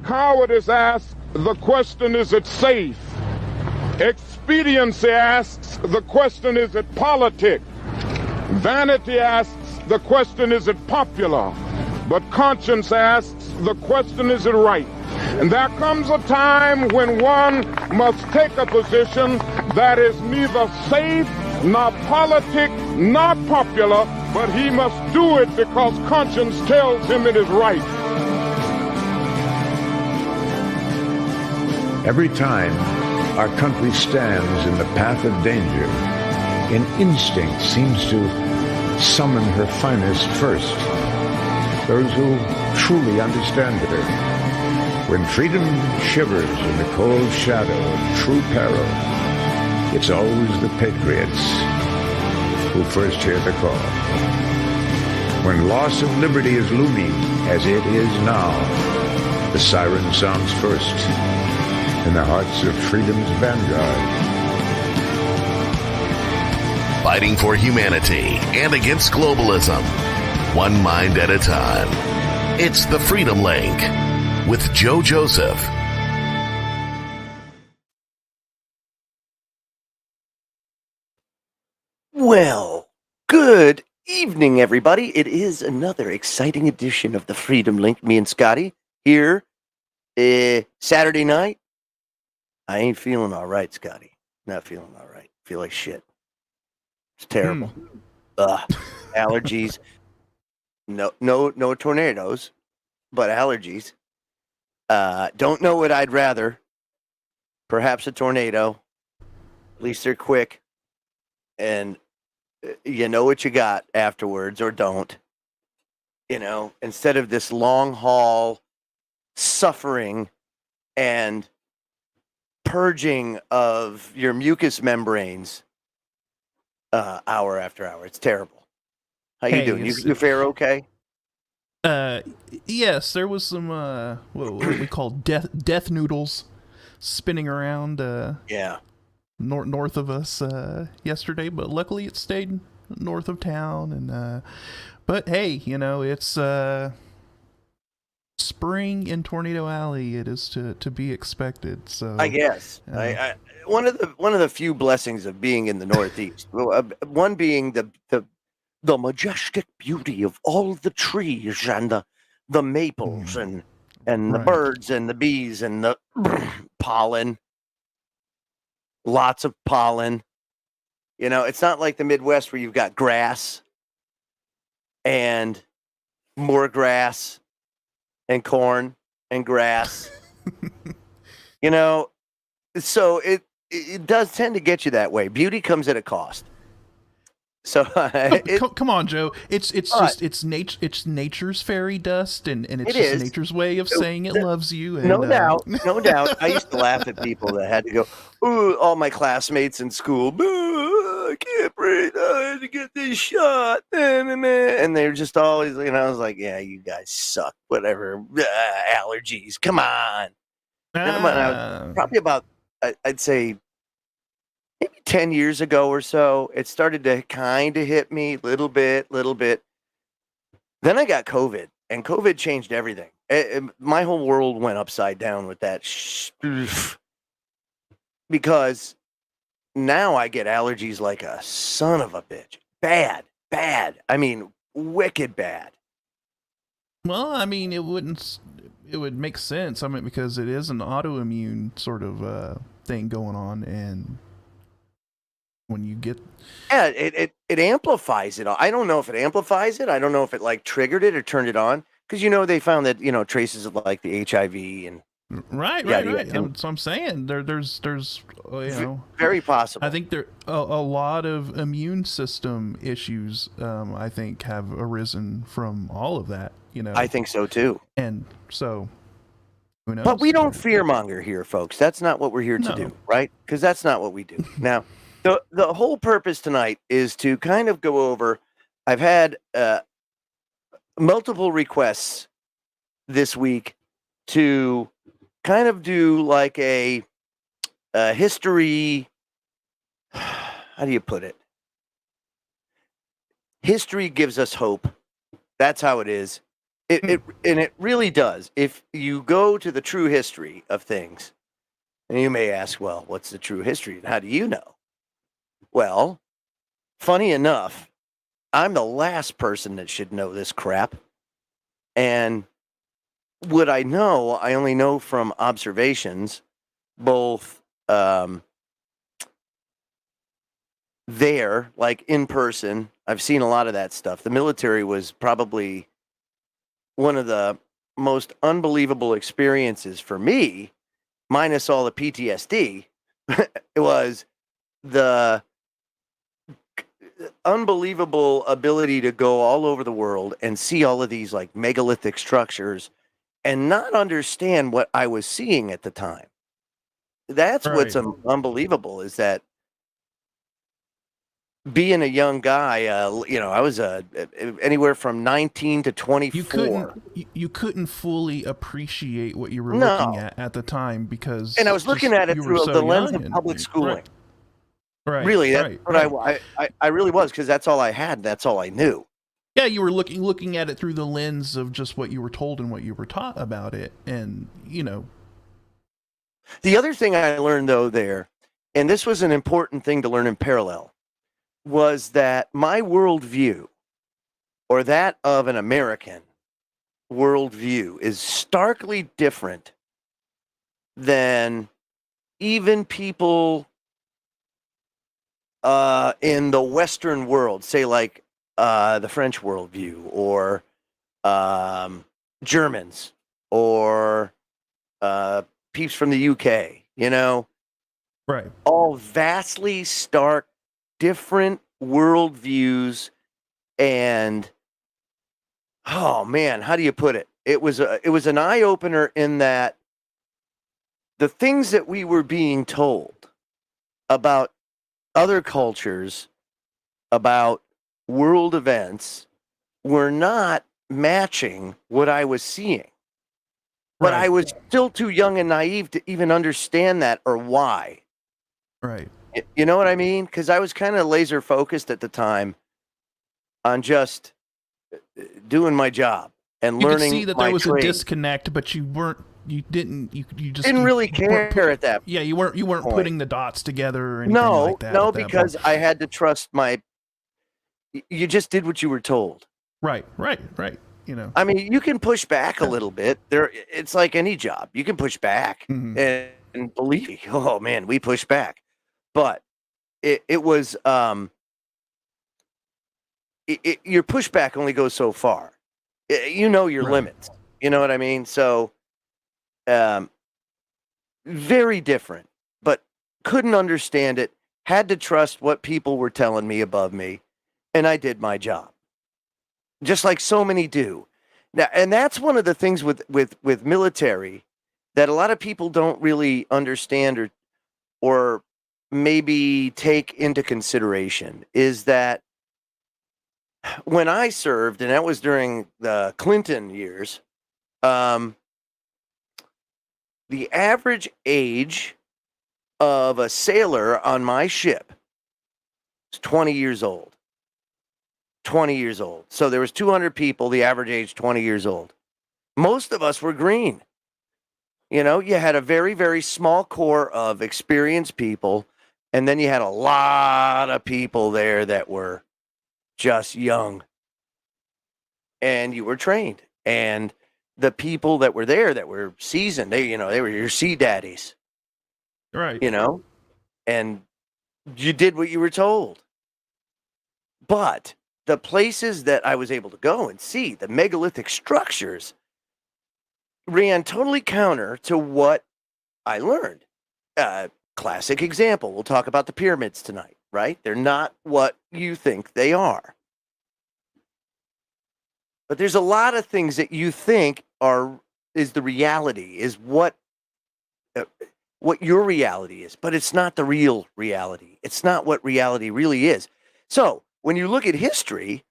Cowardice asks, the question, is it safe? Expediency asks, the question, is it politic? Vanity asks, the question, is it popular? But conscience asks, the question, is it right? And there comes a time when one must take a position that is neither safe, nor politic, nor popular, but he must do it because conscience tells him it is right. Every time our country stands in the path of danger, an instinct seems to summon her finest first, those who truly understand her. When freedom shivers in the cold shadow of true peril, it's always the patriots who first hear the call. When loss of liberty is looming, as it is now, the siren sounds first in the hearts of freedom's vanguard. Fighting for humanity and against globalism, one mind at a time. It's the Freedom Link with Joe Joseph. Well, good evening, everybody. It is another exciting edition of the Freedom Link. Me and Scotty here. Saturday night. I ain't feeling all right, Scotty. Not feeling all right. Feel like shit. It's terrible. Allergies. No tornadoes, but allergies. Don't know what I'd rather. Perhaps a tornado. At least they're quick. And you know what you got afterwards, or don't. You know, instead of this long haul suffering and purging of your mucous membranes hour after hour. It's terrible. How you doing? You fare okay? Yes, there was some what we call death noodles spinning around north of us yesterday, but luckily it stayed north of town. And but hey, you know, it's spring in Tornado Alley. It is to be expected. So I guess one of the few blessings of being in the Northeast, one being the majestic beauty of all the trees and the maples and the birds and the bees and the pollen. Lots of pollen. You know, it's not like the Midwest where you've got grass and more grass and corn and grass. You know, so it does tend to get you that way. Beauty comes at a cost. So come on, Joe. It's nature's fairy dust, and it's just nature's way of saying it loves you. And, no doubt. I used to laugh at people that had to go, "Ooh, all my classmates in school, I can't breathe. I had to get this shot," and they're just always, you know. I was like, "Yeah, you guys suck. Whatever, allergies. Come on." Probably about, I'd say, maybe 10 years ago or so, it started to kind of hit me little bit. Then I got COVID, and COVID changed everything. My whole world went upside down with that because now I get allergies like a son of a bitch. Bad. I mean, wicked bad. Well, I mean, it would make sense. I mean, because it is an autoimmune sort of thing going on, and when you get it amplifies it. I don't know if it amplifies it. I don't know if it like triggered it or turned it on, because you know they found that, you know, traces of like the HIV and right. So I'm saying there's you know, very possible. I think there a lot of immune system issues I think have arisen from all of that. You know, I think so too. And so who knows? But we don't fearmonger here, folks. That's not what we're here to do, right? Because that's not what we do. Now, the whole purpose tonight is to kind of go over. I've had multiple requests this week to kind of do like a history. How do you put it? History gives us hope. That's how it is. It really does. If you go to the true history of things, and you may ask, well, what's the true history? And how do you know? Well, funny enough, I'm the last person that should know this crap. And what I know, I only know from observations, both there, like in person. I've seen a lot of that stuff. The military was probably one of the most unbelievable experiences for me, minus all the PTSD. It was the unbelievable ability to go all over the world and see all of these like megalithic structures and not understand what I was seeing at the time. That's Right. what's unbelievable, is that being a young guy, I was anywhere from 19 to 24. You couldn't fully appreciate what you were No. looking at the time, because And I was looking at it you were through so the lens young of and- public schooling. Right. Really, that's right, what right. I really was, because that's all I had. That's all I knew. Yeah, you were looking at it through the lens of just what you were told and what you were taught about it, and The other thing I learned, though, there, and this was an important thing to learn in parallel, was that my worldview, or that of an American worldview, is starkly different than even people in the Western world, say like the French worldview, or Germans, or peeps from the UK, right. all vastly stark, different worldviews. And oh man, how do you put it? It was an eye opener in that the things that we were being told about other cultures, about world events, were not matching what I was seeing. But Right. I was still too young and naive to even understand that, or why. Right. You know what I mean? Because I was kind of laser focused at the time on just doing my job and You could learning see that my there was trade. a disconnect, but you just Didn't really you weren't care at that. Yeah, you weren't point. putting the dots together or anything No, like that. no, at that because point. I had to trust my. You just did what you were told. Right. I mean, you can push back a little bit. It's like any job. You can push back, Mhm. and believe me, oh man, we push back. But it was your pushback only goes so far. You know your Right. limits. You know what I mean? So, very different, but couldn't understand it. Had to trust what people were telling me above me, and I did my job, just like so many do. Now, and that's one of the things with military that a lot of people don't really understand, or maybe take into consideration, is that when I served, and that was during the Clinton years, the average age of a sailor on my ship was 20 years old. 20 years old. So there was 200 people, the average age 20 years old. Most of us were green. You had a very, very small core of experienced people, and then you had a lot of people there that were just young. And you were trained. And the people that were there that were seasoned, they were your sea daddies. Right. And you did what you were told. But the places that I was able to go and see, the megalithic structures, ran totally counter to what I learned. Classic example. We'll talk about the pyramids tonight, right? They're not what you think they are. But there's a lot of things that you think is the reality, is what your reality is, but it's not the real reality. It's not what reality really is. So when you look at history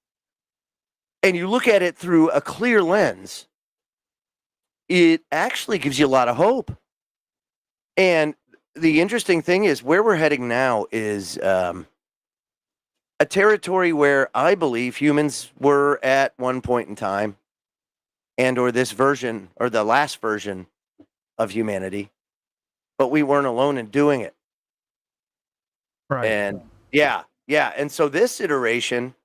and you look at it through a clear lens, it actually gives you a lot of hope. And the interesting thing is, where we're heading now is a territory where I believe humans were at one point in time. and or this version or the last version of humanity, but we weren't alone in doing it. Right. And yeah. And so this iteration,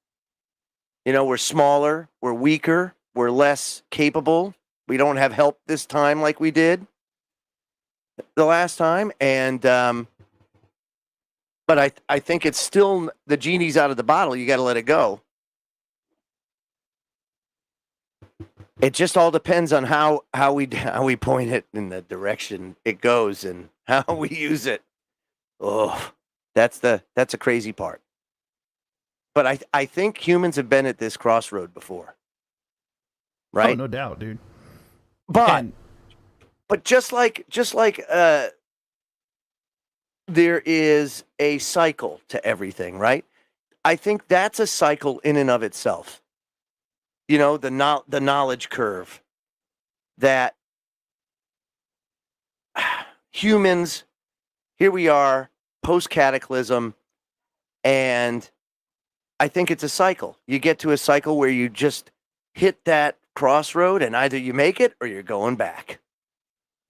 we're smaller, we're weaker, we're less capable. We don't have help this time like we did the last time. And, but I think it's still, the genie's out of the bottle. You got to let it go. It just all depends on how we point it in the direction it goes and how we use it. Oh, that's a crazy part. But I think humans have been at this crossroad before, right? Oh, no doubt, dude. But just like there is a cycle to everything, right? I think that's a cycle in and of itself. The knowledge curve that humans, here we are, post-cataclysm, and I think it's a cycle. You get to a cycle where you just hit that crossroad and either you make it or you're going back.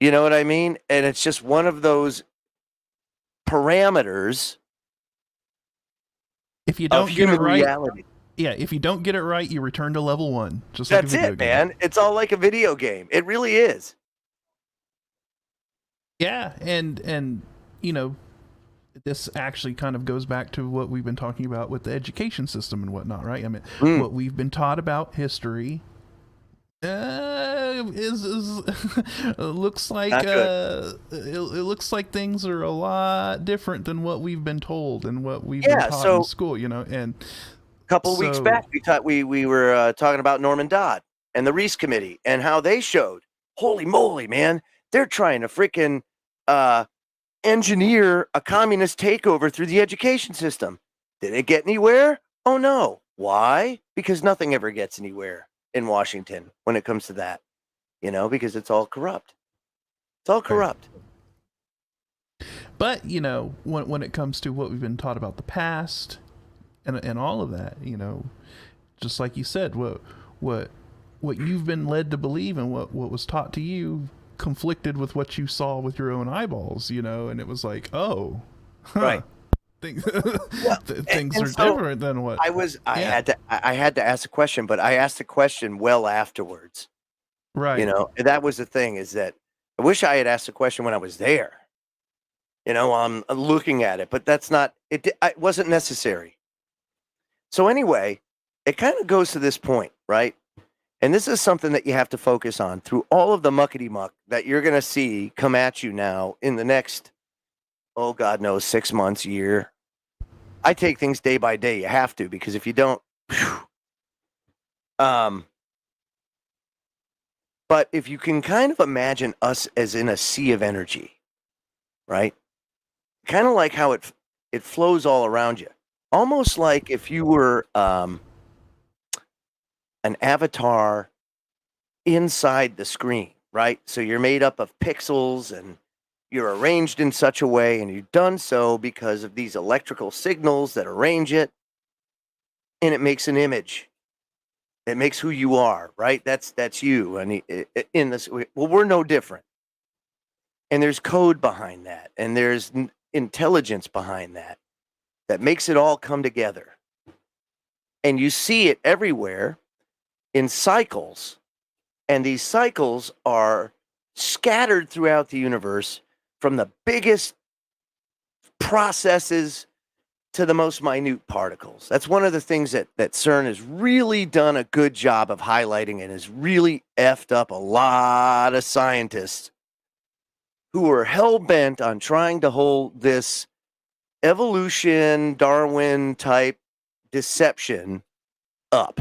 You know what I mean? And it's just one of those parameters if you don't of get human it right, reality. Yeah, if you don't get it right, you return to level 1. Just like That's a video it, game. man. It's all like a video game. It really is. Yeah, and this actually kind of goes back to what we've been talking about with the education system and whatnot, right? I mean, what we've been taught about history looks like it looks like things are a lot different than what we've been told and what we've been taught in school, and a couple weeks back we were talking about Norman Dodd and the Reese Committee and how they showed, holy moly, man, they're trying to freaking engineer a communist takeover through the education system. Did it get anywhere? Oh no. Why? Because nothing ever gets anywhere in Washington when it comes to that, because it's all corrupt. It's all corrupt. But, when it comes to what we've been taught about the past and all of that, just like you said, what you've been led to believe and what was taught to you conflicted with what you saw with your own eyeballs, and it was like, oh, right. Things are different than what I had to ask a question, but I asked the question well afterwards. Right. That was the thing, is that I wish I had asked the question when I was there. I'm looking at it, but that's not it. It wasn't necessary. So anyway, it kind of goes to this point, right? And this is something that you have to focus on through all of the muckety muck that you're going to see come at you now in the next, oh God knows, 6 months, year. I take things day by day. You have to, because if you don't, but if you can kind of imagine us as in a sea of energy, right? Kind of like how it flows all around you. Almost like if you were an avatar inside the screen, right? So you're made up of pixels and you're arranged in such a way, and you've done so because of these electrical signals that arrange it, and it makes an image. It makes who you are, right? That's you. And in this, well, we're no different. And there's code behind that, and there's intelligence behind that makes it all come together. And you see it everywhere in cycles, and these cycles are scattered throughout the universe, from the biggest processes to the most minute particles. That's one of the things that CERN has really done a good job of highlighting, and has really effed up a lot of scientists who are hell-bent on trying to hold this evolution, Darwin type deception up.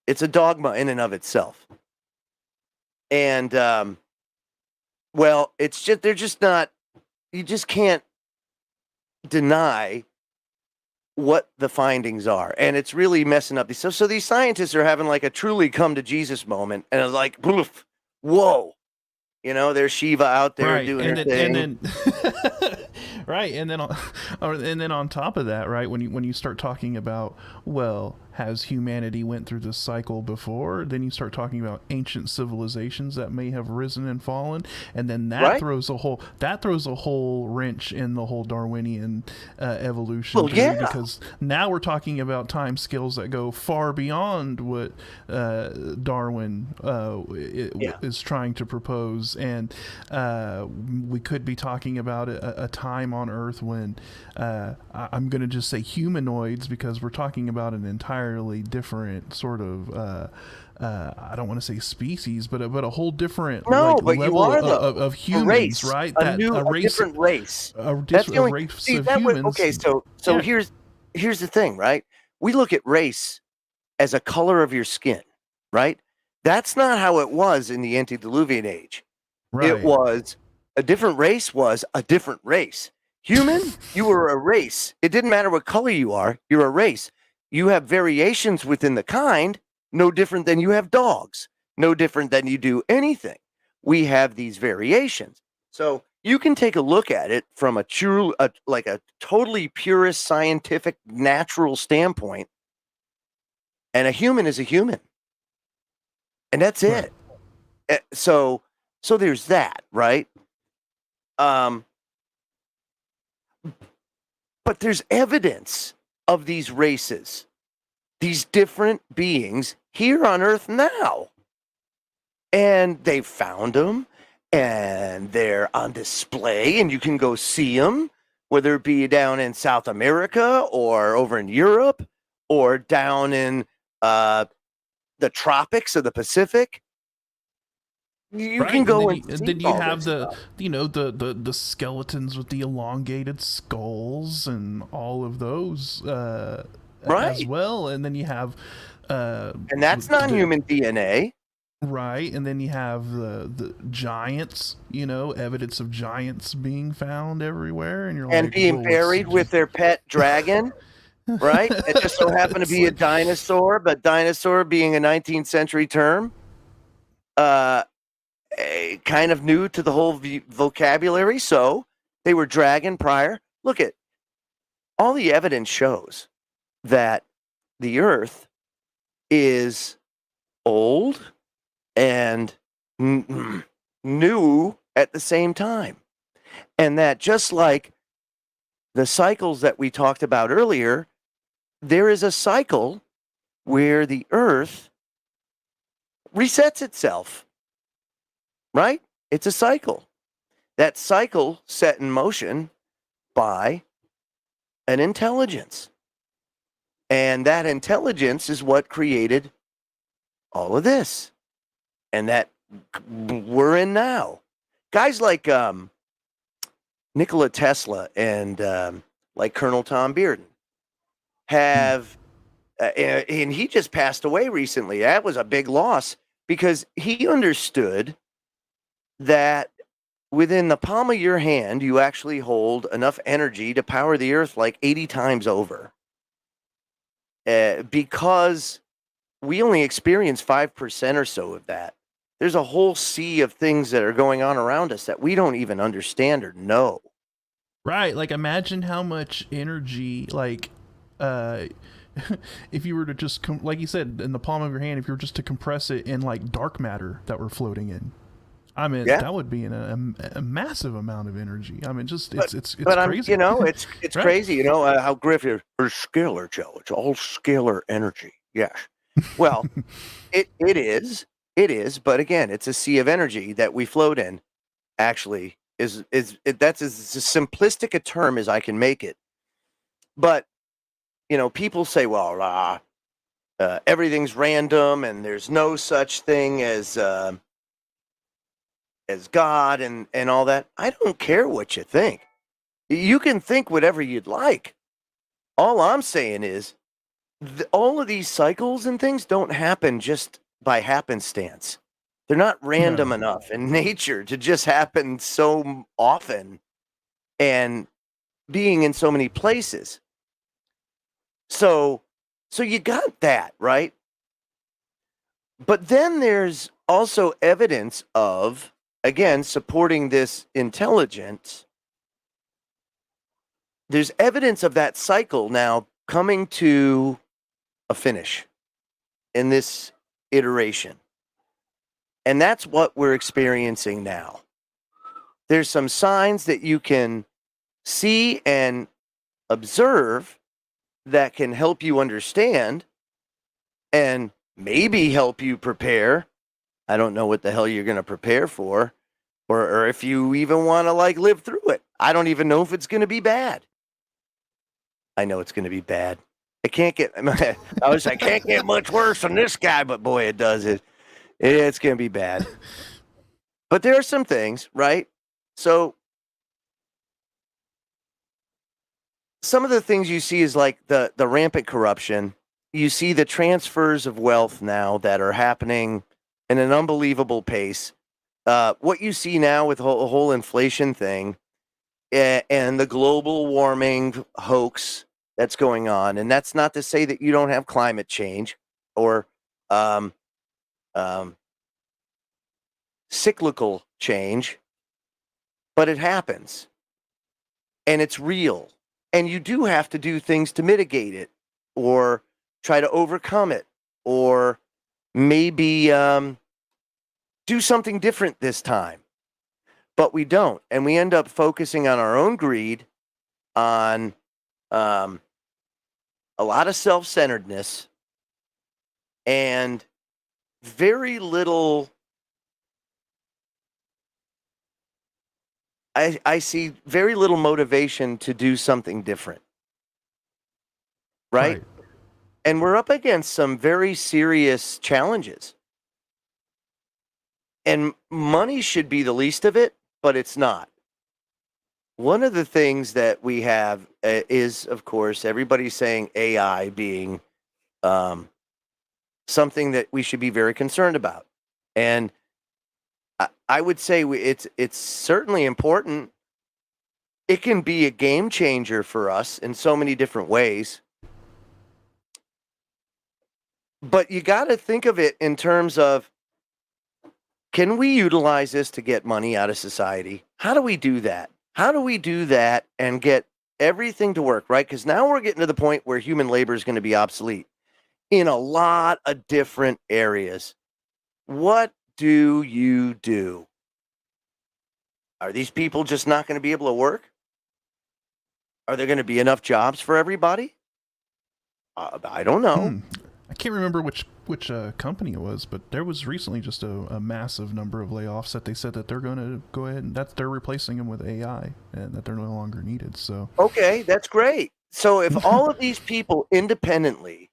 It's a dogma in and of itself. And, well, it's just, they're just not, you just can't deny what the findings are. And it's really messing up these. So these scientists are having like a truly come to Jesus moment, and it's like, poof, whoa, there's Shiva out there doing her thing. And then right. And then on top of that, right, when you start talking about, well, has humanity went through this cycle before. Then you start talking about ancient civilizations that may have risen and fallen, and then that throws a whole wrench in the whole Darwinian evolution theory, because now we're talking about time scales that go far beyond what Darwin is trying to propose, and we could be talking about a time on Earth when I'm going to just say humanoids, because we're talking about an entirely different sort of I don't want to say species, but a whole different level of humans, race, right? A different race. That's the only race of humans. Okay, so here's the thing, right? We look at race as a color of your skin, right? That's not how it was in the antediluvian age. Right. It was a different race. Human, you were a race. It didn't matter what color you are. You're a race. You have variations within the kind, no different than you have dogs, no different than you do anything. We have these variations. So you can take a look at it from a totally purist, scientific, natural standpoint, and a human is a human. And that's it. So there's that, right? But there's evidence of these races, these different beings here on Earth now. And they found them, and they're on display, and you can go see them, whether it be down in South America or over in Europe or down in the tropics of the Pacific. You can go and then you have the skeletons with the elongated skulls and all of those as well, and then you have and that's non-human DNA, right? And then you have the giants, evidence of giants being found everywhere, and being buried with their pet dragon. Right? It just so happened to be a dinosaur, but dinosaur being a 19th century term, kind of new to the whole vocabulary. So they were dragon prior. Look at all the evidence shows that the Earth is old and new at the same time. And that just like the cycles that we talked about earlier, there is a cycle where the Earth resets itself, right? It's a cycle. That cycle set in motion by an intelligence. And that intelligence is what created all of this. And that we're in now. Guys like Nikola Tesla and like Colonel Tom Bearden have, and he just passed away recently. That was a big loss because he understood that within the palm of your hand, you actually hold enough energy to power the Earth like 80 times over. Because we only experience 5% or so of that. There's a whole sea of things that are going on around us that we don't even understand or know. Right. Like, imagine how much energy, like, if you were to just, like you said, in the palm of your hand, if you were just to compress it in, like, dark matter that we're floating in. I mean, that would be a massive amount of energy. I mean, just, it's crazy. It's right? Crazy, how Griffith is scalar, Joe. It's all scalar energy. Yes. Well, it is. It is, but again, it's a sea of energy that we float in. Actually, that's as simplistic a term as I can make it. But people say, "Well, everything's random, and there's no such thing as God and all that." I don't care what you think. You can think whatever you'd like. All I'm saying is, all of these cycles and things don't happen just by happenstance. They're not random enough in nature to just happen so often and being in so many places. So you got that, right? But then there's also evidence of, again, supporting this intelligence. There's evidence of that cycle now coming to a finish in this iteration. And that's what we're experiencing now. There's some signs that you can see and observe that can help you understand and maybe help you prepare. I don't know what the hell you're going to prepare for, or if you even want to like live through it. I don't even know if it's going to be bad. I know it's going to be bad. I can't get much worse than this guy, but boy, it does. It's going to be bad. But there are some things, right? So some of the things you see is like the rampant corruption. You see the transfers of wealth now that are happening in an unbelievable pace. What you see now with the whole inflation thing and the global warming hoax that's going on. And that's not to say that you don't have climate change or cyclical change, but it happens and it's real. And you do have to do things to mitigate it or try to overcome it or maybe do something different this time. But we don't. And we end up focusing on our own greed, on a lot of self-centeredness, and very little. I see very little motivation to do something different. Right? And we're up against some very serious challenges. And money should be the least of it, but it's not. One of the things that we have is, of course, everybody's saying AI being something that we should be very concerned about. And I would say it's certainly important. It can be a game changer for us in so many different ways. But you got to think of it in terms of, can we utilize this to get money out of society? How do we do that? How do we do that and get everything to work, right? Because now we're getting to the point where human labor is going to be obsolete in a lot of different areas. What do you do? Are these people just not going to be able to work? Are there going to be enough jobs for everybody? I don't know. I can't remember which company it was, but there was recently just a massive number of layoffs that they said that they're going to go ahead and that they're replacing them with AI and that they're no longer needed. So okay, that's great. So if all of these people independently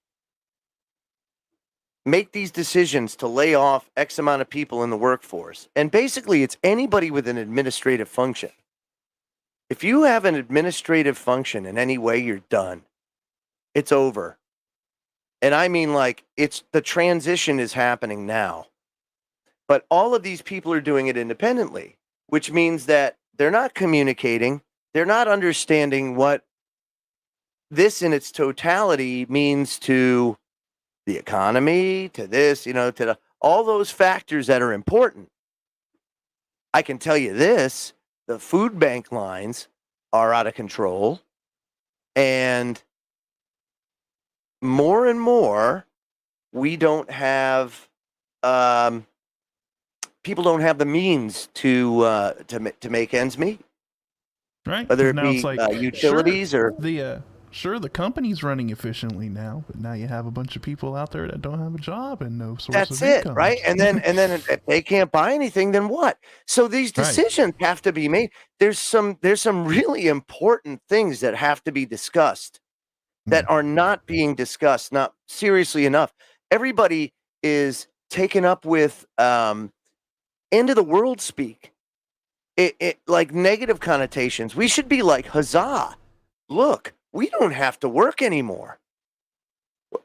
make these decisions to lay off X amount of people in the workforce, and basically it's anybody with an administrative function. If you have an administrative function in any way, you're done. It's over. And I mean, like, it's the transition is happening now. But all of these people are doing it independently, which means that they're not communicating. They're not understanding what this in its totality means to the economy, to this, to all those factors that are important. I can tell you this, the food bank lines are out of control. And more and more, we don't have, people don't have the means to make ends meet. Right. Whether it now be it's like, utilities sure, or the company's running efficiently now, but now you have a bunch of people out there that don't have a job and no source that's of it, income. right? And then if they can't buy anything, then what? So these decisions have to be made. There's some really important things that have to be discussed that are not being discussed, not seriously enough. Everybody is taken up with end of the world speak. It like negative connotations. We should be like, huzzah, look, we don't have to work anymore.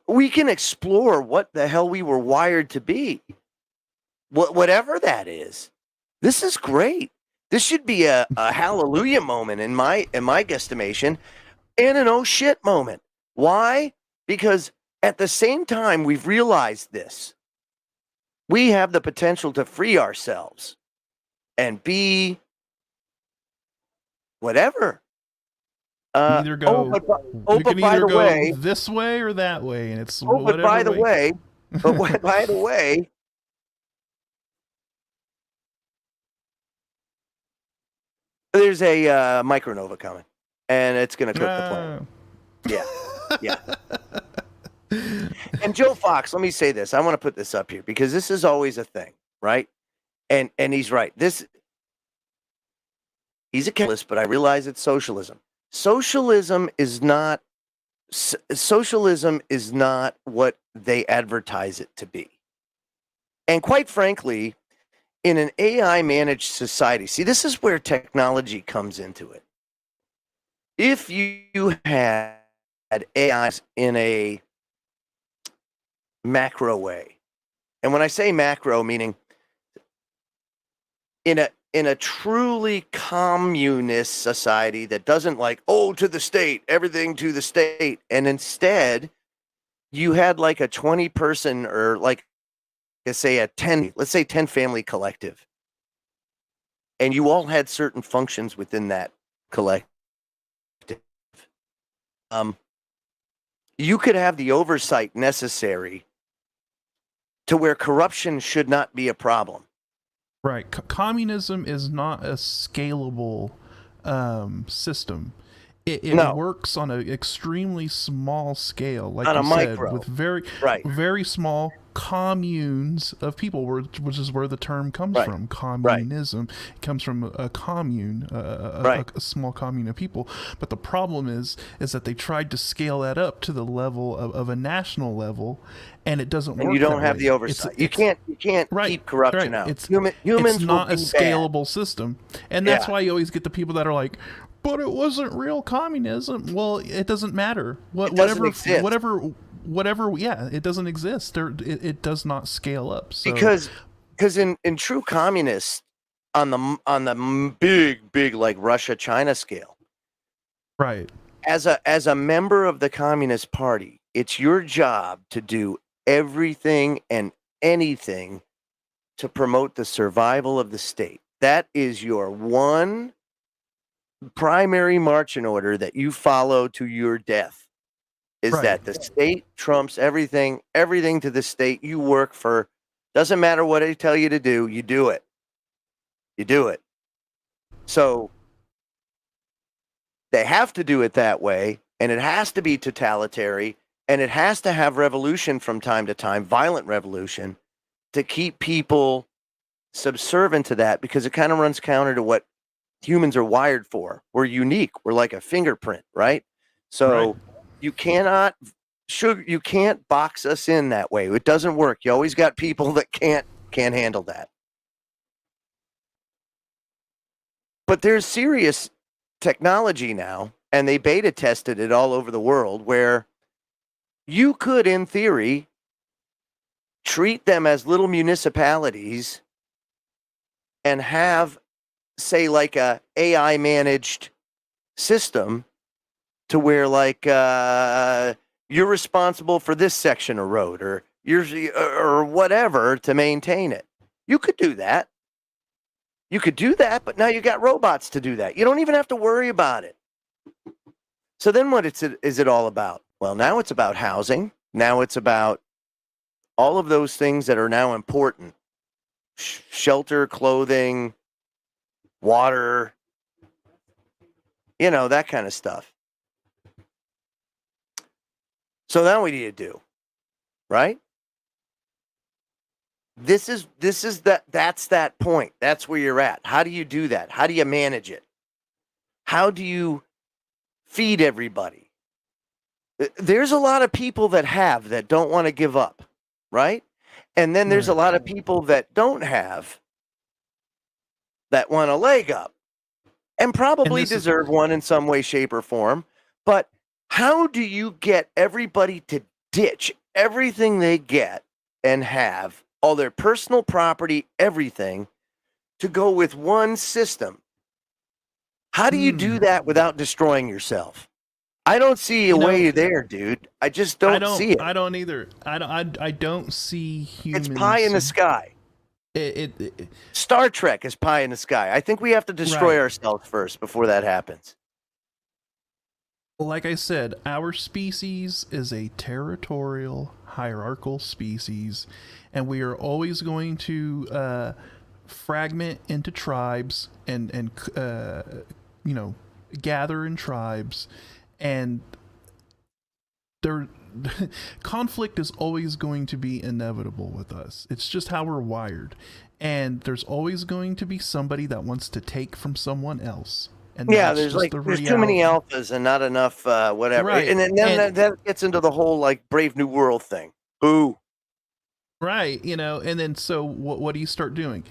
We can explore what the hell we were wired to be. Whatever that is. This is great. This should be a hallelujah moment in my guesstimation, and an oh shit moment. Why? Because at the same time we've realized this, we have the potential to free ourselves and be whatever. either go. We can by either the go way, this way or that way, and it's but whatever by the way. way, by the way, there's a micronova coming, and it's going to cook the planet. Yeah. And Joe Fox, let me say this. I want to put this up here because this is always a thing, right? And he's right. He's a capitalist, but I realize it's socialism. Socialism is not what they advertise it to be. And quite frankly, in an AI managed society, see, this is where technology comes into it. If you had AIs in a macro way, and when I say macro, meaning in a truly communist society that doesn't like, to the state, everything to the state, and instead you had like a 20-person or like let's say 10 family collective, and you all had certain functions within that collective. You could have the oversight necessary to where corruption should not be a problem. Right. Communism is not a scalable system. It works on an extremely small scale, like on you a said, micro. with very small communes of people, which is where the term comes from. Communism comes from a commune, a small commune of people. But the problem is that they tried to scale that up to the level of a national level, and it doesn't work. And you don't have way. the oversight. You can't keep corruption out. It's humans not a scalable bad. system, and that's why you always get the people that are like, but it wasn't real communism. Well, it doesn't matter. Whatever. Yeah, it doesn't exist. It does not scale up. So. Because in true communists, on the big like Russia China scale, right? As a member of the Communist Party, it's your job to do everything and anything to promote the survival of the state. That is your one primary marching order that you follow to your death, is that the state trumps everything to the state you work for. Doesn't matter what they tell you to do, you do it. So they have to do it that way, and it has to be totalitarian, and it has to have revolution from time to time, violent revolution, to keep people subservient to that, because it kind of runs counter to what humans are wired for. We're unique. We're like a fingerprint, right? So you can't box us in that way. It doesn't work. You always got people that can't handle that. But there's serious technology now, and they beta tested it all over the world, where you could, in theory, treat them as little municipalities and have, say, like a AI managed system to where like you're responsible for this section of road, or whatever, to maintain it. You could do that. But now you got robots to do that. You don't even have to worry about it. So then what is it all about? Well, now it's about housing. Now it's about all of those things that are now important. Shelter, clothing, water, that kind of stuff. So now what do you do? Right? That's that point. That's where you're at. How do you do that? How do you manage it? How do you feed everybody? There's a lot of people that don't want to give up, right? And then there's a lot of people that don't have, that want a leg up, and probably deserve one in some way, shape, or form. But how do you get everybody to ditch everything they get and have, all their personal property, everything, to go with one system? How do you do that without destroying yourself? I don't see a way there, dude. I just don't see it. I don't either. I don't see humans. It's pie in the sky. Star Trek is pie in the sky. I think we have to destroy ourselves first before that happens. Like I said, our species is a territorial, hierarchical species, and we are always going to fragment into tribes and gather in tribes, and there conflict is always going to be inevitable with us. It's just how we're wired, and there's always going to be somebody that wants to take from someone else. And yeah, there's too many alphas and not enough whatever, right. and then that gets into the whole like Brave New World thing. Ooh, right, and then so what do you start doing?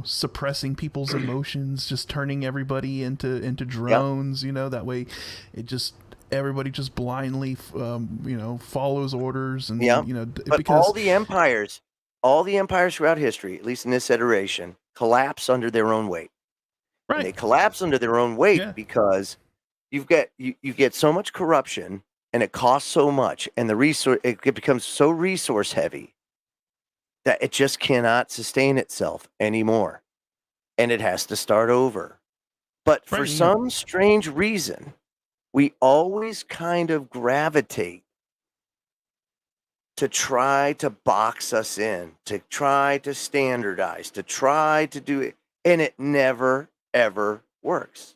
Suppressing people's emotions, just turning everybody into drones. Yep. That way, everybody just blindly follows orders, and But because all the empires throughout history, at least in this iteration, collapse under their own weight. Right. And they collapse under their own weight because you get so much corruption, and it costs so much, and it becomes so resource heavy that it just cannot sustain itself anymore, and it has to start over. But for some strange reason, we always kind of gravitate to try to box us in, to try to standardize, to try to do it, and it never ever works.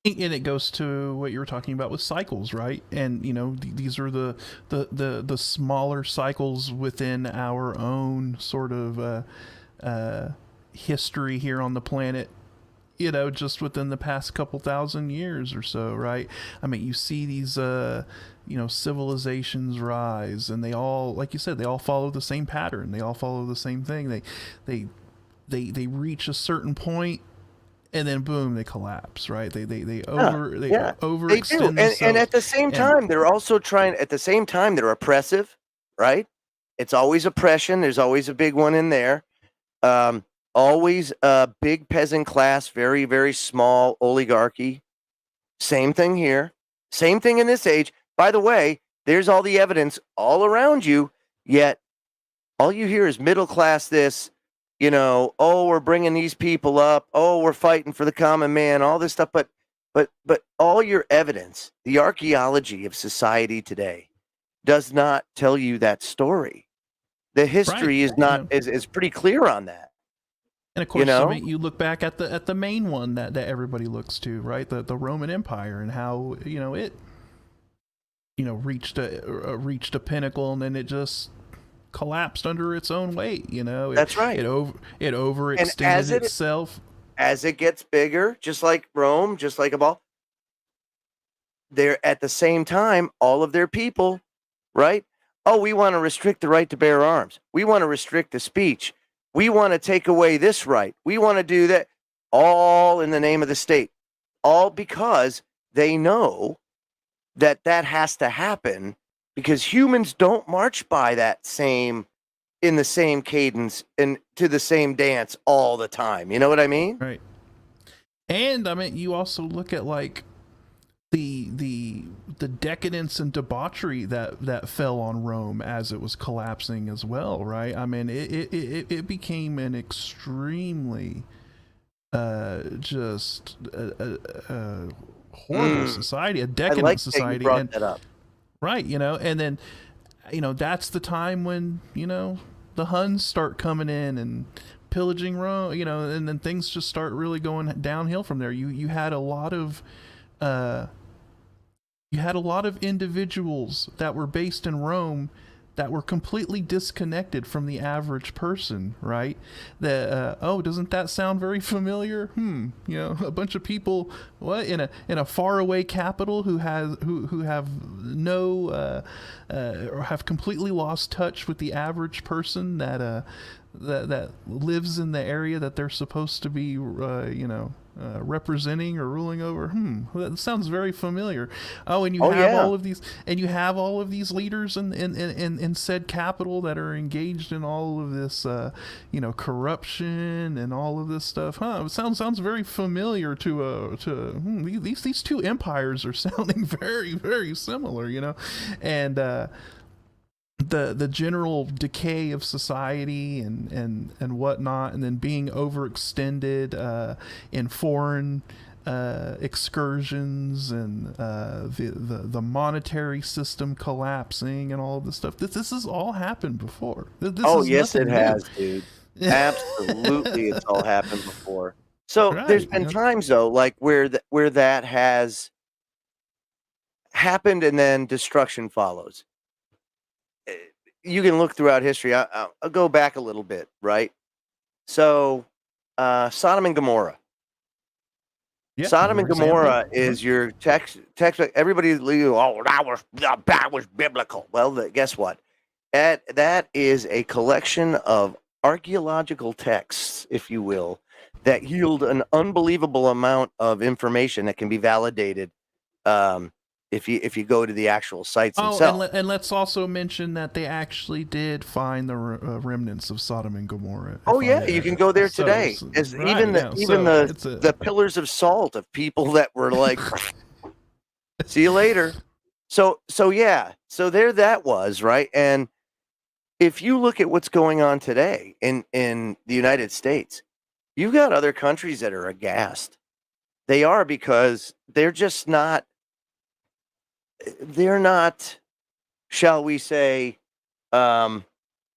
And it goes to what you were talking about with cycles, right? And these are the smaller cycles within our own sort of history here on the planet, just within the past couple thousand years or so, right? I mean, you see these civilizations rise, and they all, like you said, they all follow the same pattern, they all follow the same thing. They reach a certain point, and then boom, they collapse, right? They overextend themselves. And at the same time, they're also they're oppressive, right? It's always oppression. There's always a big one in there. Always a big peasant class, very, very small oligarchy. Same thing here. Same thing in this age. By the way, there's all the evidence all around you, yet all you hear is middle class this, we're bringing these people up. Oh, we're fighting for the common man, all this stuff. But all your evidence, the archaeology of society today, does not tell you that story. The history is not is pretty clear on that. And of course, you look back at the main one that everybody looks to, right? The Roman Empire, and how it reached a pinnacle, and then it just collapsed under its own weight. That's right. It overextended itself. As it gets bigger, just like Rome, just like a ball. They're at the same time, all of their people, right? Oh, we want to restrict the right to bear arms. We want to restrict the speech. We want to take away this right. We want to do that, all in the name of the state. All because they know that has to happen, because humans don't march by in the same cadence and to the same dance all the time. You know what I mean? Right. And I mean, you also look at like the decadence and debauchery that fell on Rome as it was collapsing as well, right? I mean, it became an extremely just a horrible society, a decadent society. That you brought that up. Right, and then that's the time when the Huns start coming in and pillaging Rome, and then things just start really going downhill from there. You had a lot of individuals that were based in Rome that were completely disconnected from the average person, right? Doesn't that sound very familiar? A bunch of people in a faraway capital who have no or have completely lost touch with the average person that lives in the area that they're supposed to be representing or ruling over. That sounds very familiar. And you have all of these leaders in said capital that are engaged in all of this corruption and all of this stuff. It sounds very familiar to these two empires are sounding very, very similar, and the general decay of society and whatnot, and then being overextended in foreign excursions and the monetary system collapsing and all of this stuff. This has all happened before. This is yes, it nothing has, new. dude. Absolutely, it's all happened before. So Right, there's been times though, like where that has happened and then destruction follows. You can look throughout history. I'll go back a little bit, right? So Sodom and Gomorrah. Yep, Sodom and example. Gomorrah is your text. Everybody, that was biblical. Well, guess what? That is a collection of archaeological texts, if you will, that yield an unbelievable amount of information that can be validated if you go to the actual sites themselves. And let's also mention that they actually did find the remnants of Sodom and Gomorrah. Oh yeah, you can go there today. Even the pillars of salt of people that were like, see you later. So yeah, so there that was, right? And if you look at what's going on today in the United States, you've got other countries that are aghast. They are, because they're just not. They're not, shall we say,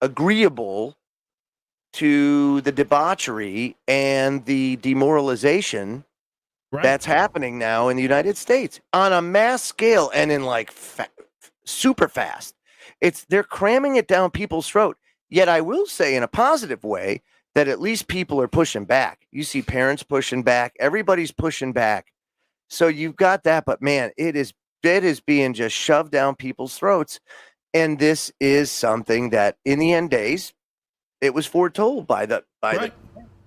agreeable to the debauchery and the demoralization that's happening now in the United States on a mass scale and in like super fast. They're cramming it down people's throat. Yet I will say in a positive way that at least people are pushing back. You see parents pushing back. Everybody's pushing back. So you've got that, but man, it is being just shoved down people's throats. And this is something that in the end days, it was foretold by the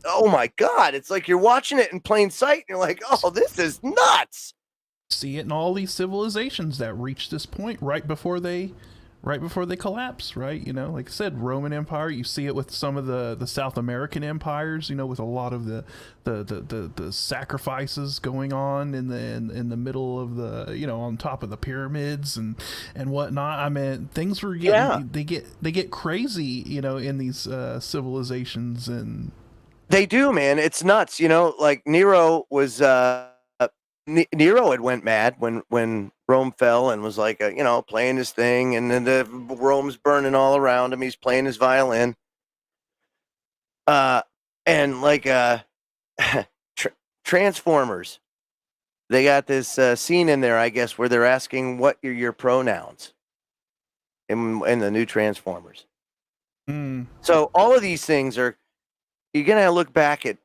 oh my God, it's like you're watching it in plain sight and you're like, oh, this is nuts. See it in all these civilizations that reach this point right before they collapse, right? You know, like I said, Roman Empire, you see it with some of the South American empires, you know, with a lot of the sacrifices going on in the middle of the, you know, on top of the pyramids and whatnot. I mean, things were getting, they get crazy, you know, in these civilizations. And they do, man. It's nuts. You know, like Nero had went mad when Rome fell and was like, playing his thing, and then the Rome's burning all around him. He's playing his violin. And like Transformers, they got this scene in there, I guess, where they're asking what are your pronouns in the new Transformers. So all of these things you're gonna look back at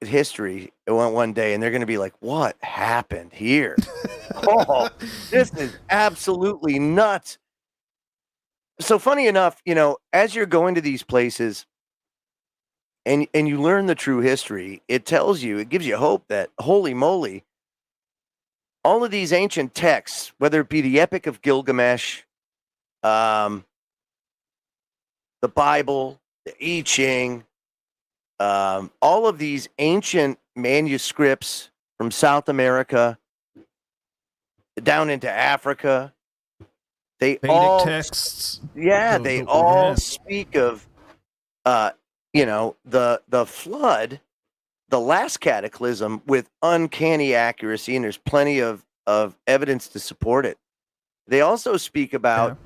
history one day, and they're going to be like, what happened here? Oh, this is absolutely nuts. So funny enough, you know, as you're going to these places and you learn the true history, it gives you hope that, holy moly, all of these ancient texts, whether it be the Epic of Gilgamesh, the Bible, the I Ching, all of these ancient manuscripts from South America down into Africa, they Vedic all texts. they all speak of the flood, the last cataclysm, with uncanny accuracy, and there's plenty of evidence to support it. They also speak about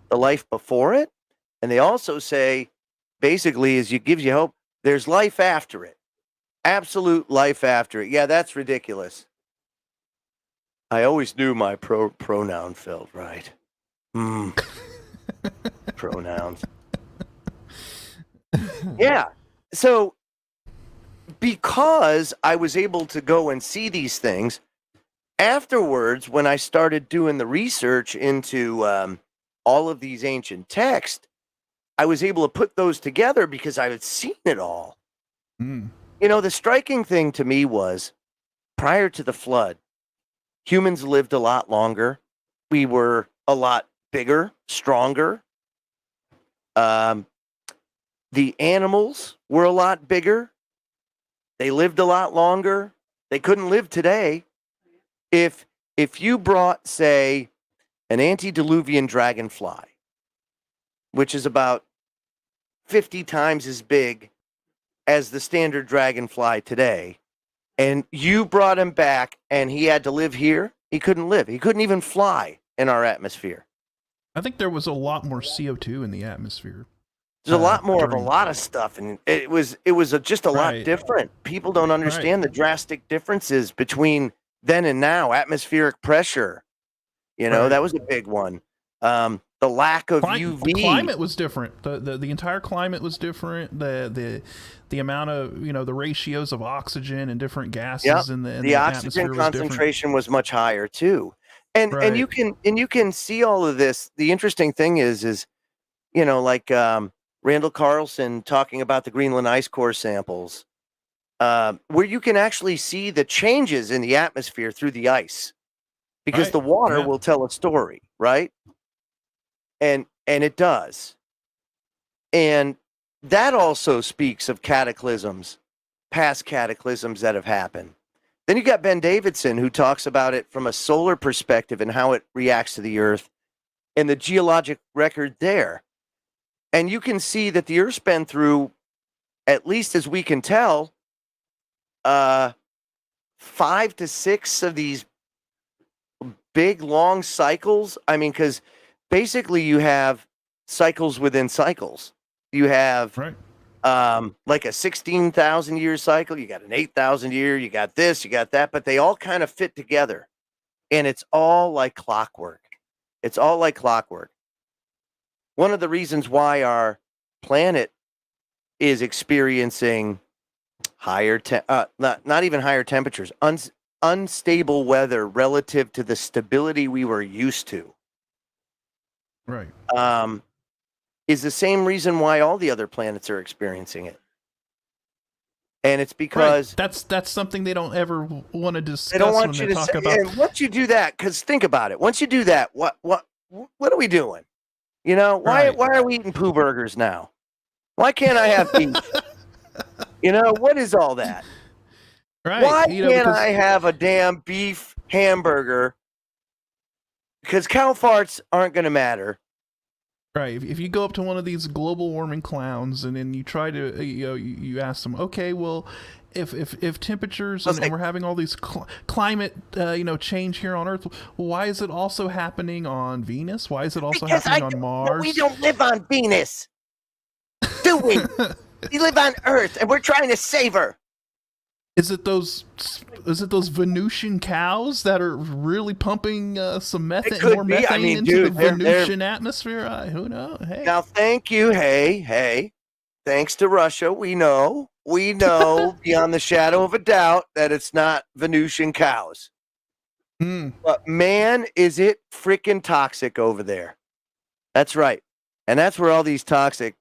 the life before it, and they also say, basically, gives you hope. There's life after it. Absolute life after it. Yeah, that's ridiculous. I always knew my pronoun felt right. Pronouns. Yeah. So because I was able to go and see these things, afterwards, when I started doing the research into all of these ancient texts, I was able to put those together because I had seen it all. You know, the striking thing to me was, prior to the flood, humans lived a lot longer. We were a lot bigger, stronger. The animals were a lot bigger. They lived a lot longer. They couldn't live today. If you brought, say, an antediluvian dragonfly, which is about 50 times as big as the standard dragonfly today, and you brought him back and he had to live here, he couldn't live. He couldn't even fly in our atmosphere. I think there was a lot more CO2 in the atmosphere. There's a lot more of a lot of stuff, and it was just a lot different. People don't understand the drastic differences between then and now. Atmospheric pressure, that was a big one. The lack of UV. Climate was different. The entire climate was different. The amount of the ratios of oxygen and different gases in the oxygen concentration was much higher too. And you can see all of this. The interesting thing is like Randall Carlson talking about the Greenland ice core samples, where you can actually see the changes in the atmosphere through the ice, because the water will tell a story, right? And it does. And that also speaks of cataclysms, past cataclysms that have happened. Then you got Ben Davidson, who talks about it from a solar perspective and how it reacts to the Earth and the geologic record there. And you can see that the Earth's been through, at least as we can tell, 5 to 6 of these big, long cycles. I mean, because basically you have cycles within cycles. You have like a 16,000-year cycle. You got an 8,000 year. You got this, you got that. But they all kind of fit together. And it's all like clockwork. It's all like clockwork. One of the reasons why our planet is experiencing higher, not even higher temperatures, unstable weather relative to the stability we were used to. Right. Is the same reason why all the other planets are experiencing it. And it's because that's something they don't ever want to discuss. They don't want when you they to talk say, about. and once you do that, because think about it. Once you do that, what are we doing? Why are we eating poo burgers now? Why can't I have beef? What is all that? Right. Why can't I have a damn beef hamburger? Because cow farts aren't going to matter. Right. If you go up to one of these global warming clowns and then you try to, you ask them, okay, well, if temperatures and we're having all these climate, change here on Earth, why is it also happening on Venus? Why is it also happening on Mars? We don't live on Venus, do we? We live on Earth, and we're trying to save her. Is it those Venusian cows that are really pumping some methane into the Venusian atmosphere? Who knows? Hey. Now, thank you. Hey. Thanks to Russia, we know beyond the shadow of a doubt that it's not Venusian cows. But man, is it freaking toxic over there. That's right. And that's where all these toxic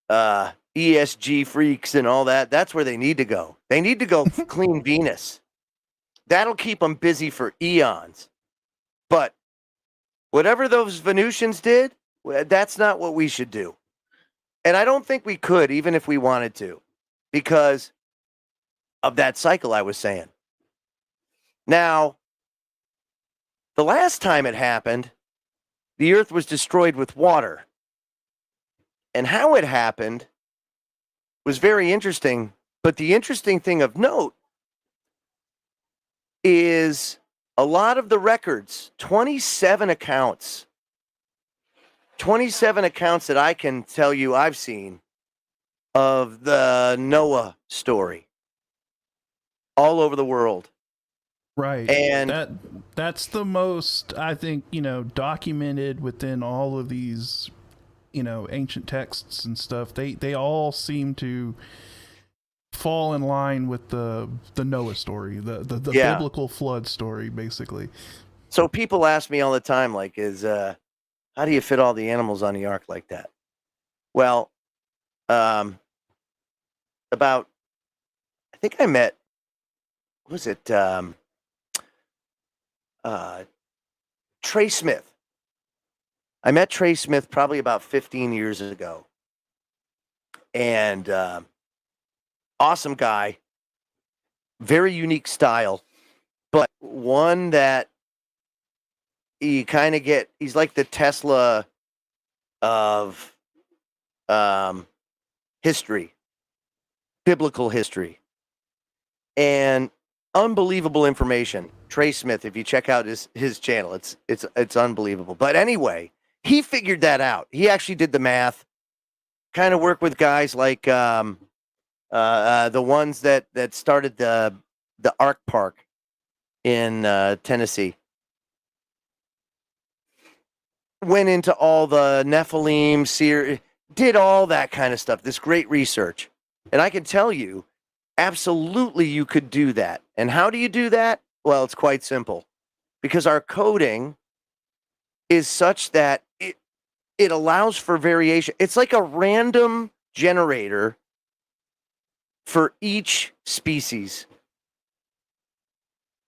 ESG freaks and all that's where they need to go. They need to go clean Venus. That'll keep them busy for eons. But whatever those Venusians did, that's not what we should do. And I don't think we could, even if we wanted to, because of that cycle I was saying. Now, the last time it happened, the Earth was destroyed with water. And how it happened was very interesting. But the interesting thing of note is a lot of the records, 27 accounts that I can tell you I've seen of the Noah story all over the world. Right. And that's the most, I think, documented within all of these, ancient texts and stuff. They all seem to fall in line with the Noah story, the biblical flood story, basically. So people ask me all the time, like, how do you fit all the animals on the ark like that? Well, I think I met, Trey Smith. I met Trey Smith probably about 15 years ago. And awesome guy, very unique style, but one that you kind of he's like the Tesla of history, biblical history. and unbelievable information. Trey Smith, if you check out his channel, it's unbelievable. But anyway, he figured that out. He actually did the math. Kind of worked with guys like the ones that started the Ark Park in Tennessee. Went into all the Nephilim, did all that kind of stuff. This great research. And I can tell you, absolutely you could do that. And how do you do that? Well, it's quite simple. Because our coding is such that it allows for variation. It's like a random generator for each species.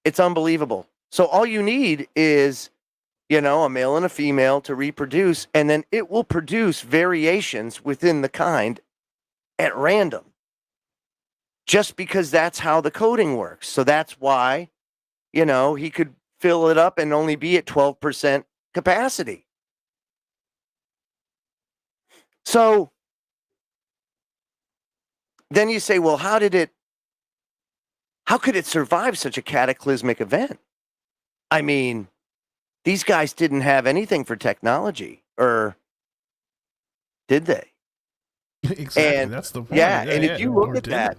It's unbelievable. So all you need is, a male and a female to reproduce, and then it will produce variations within the kind at random. Just because that's how the coding works. So that's why, he could fill it up and only be at 12% capacity. So then you say, well, how could it survive such a cataclysmic event? I mean, these guys didn't have anything for technology, or did they? Exactly. And, that's the point. Yeah, and if you look at that,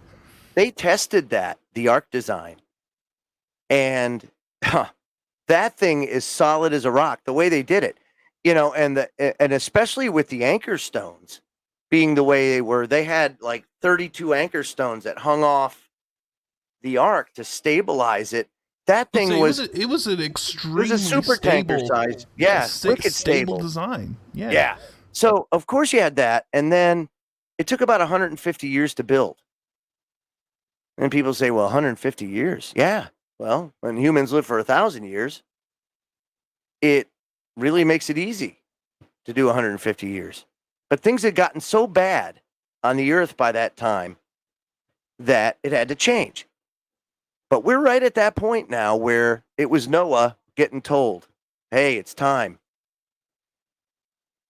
they tested the Ark design. And that thing is solid as a rock, the way they did it. And especially with the anchor stones being the way they were, they had like 32 anchor stones that hung off the Ark to stabilize it. That thing it was an extremely a super tanker size. Yeah, wicked stable design. Yeah. Yeah. So, of course you had that, and then it took about 150 years to build. And people say, well, 150 years. Yeah. Well, when humans live for 1,000 years, it really makes it easy to do 150 years. But things had gotten so bad on the earth by that time that it had to change. But we're right at that point now where it was Noah getting told, hey, it's time.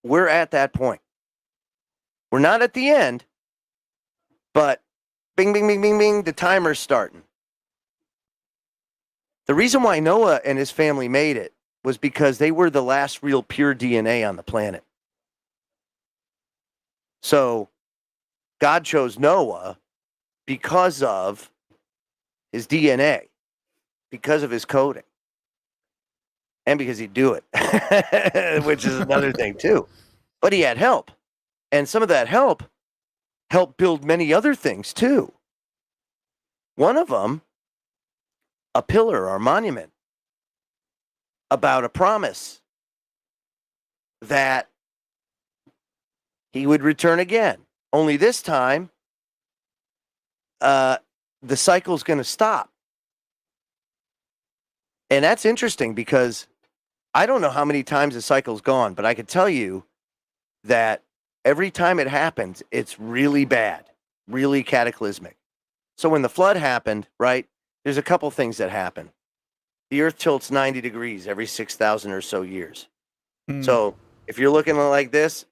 We're at that point. We're not at the end, but bing, bing, bing, bing, bing, the timer's starting. The reason why Noah and his family made it was because they were the last real pure DNA on the planet. So God chose Noah because of his DNA, because of his coding, and because he'd do it, which is another thing too. But he had help, and some of that help helped build many other things too. One of them, a pillar or monument about a promise that he would return again. Only this time, the cycle's going to stop. And that's interesting because I don't know how many times the cycle's gone, but I can tell you that every time it happens, it's really bad, really cataclysmic. So when the flood happened, right, there's a couple things that happen. The earth tilts 90 degrees every 6,000 or so years. So if you're looking like this,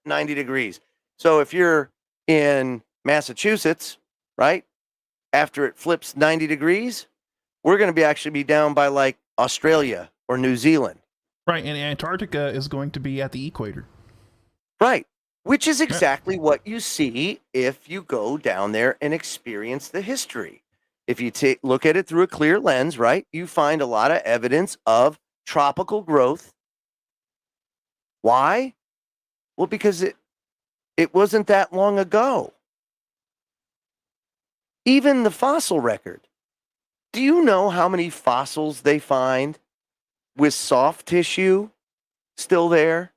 90 degrees. So if you're in Massachusetts, right, after it flips 90 degrees, we're going to actually be down by like Australia or New Zealand. Right, and Antarctica is going to be at the equator. Right, which is exactly what you see if you go down there and experience the history. If you look at it through a clear lens, right, you find a lot of evidence of tropical growth. Why? Well, because it wasn't that long ago. Even the fossil record. Do you know how many fossils they find with soft tissue still there?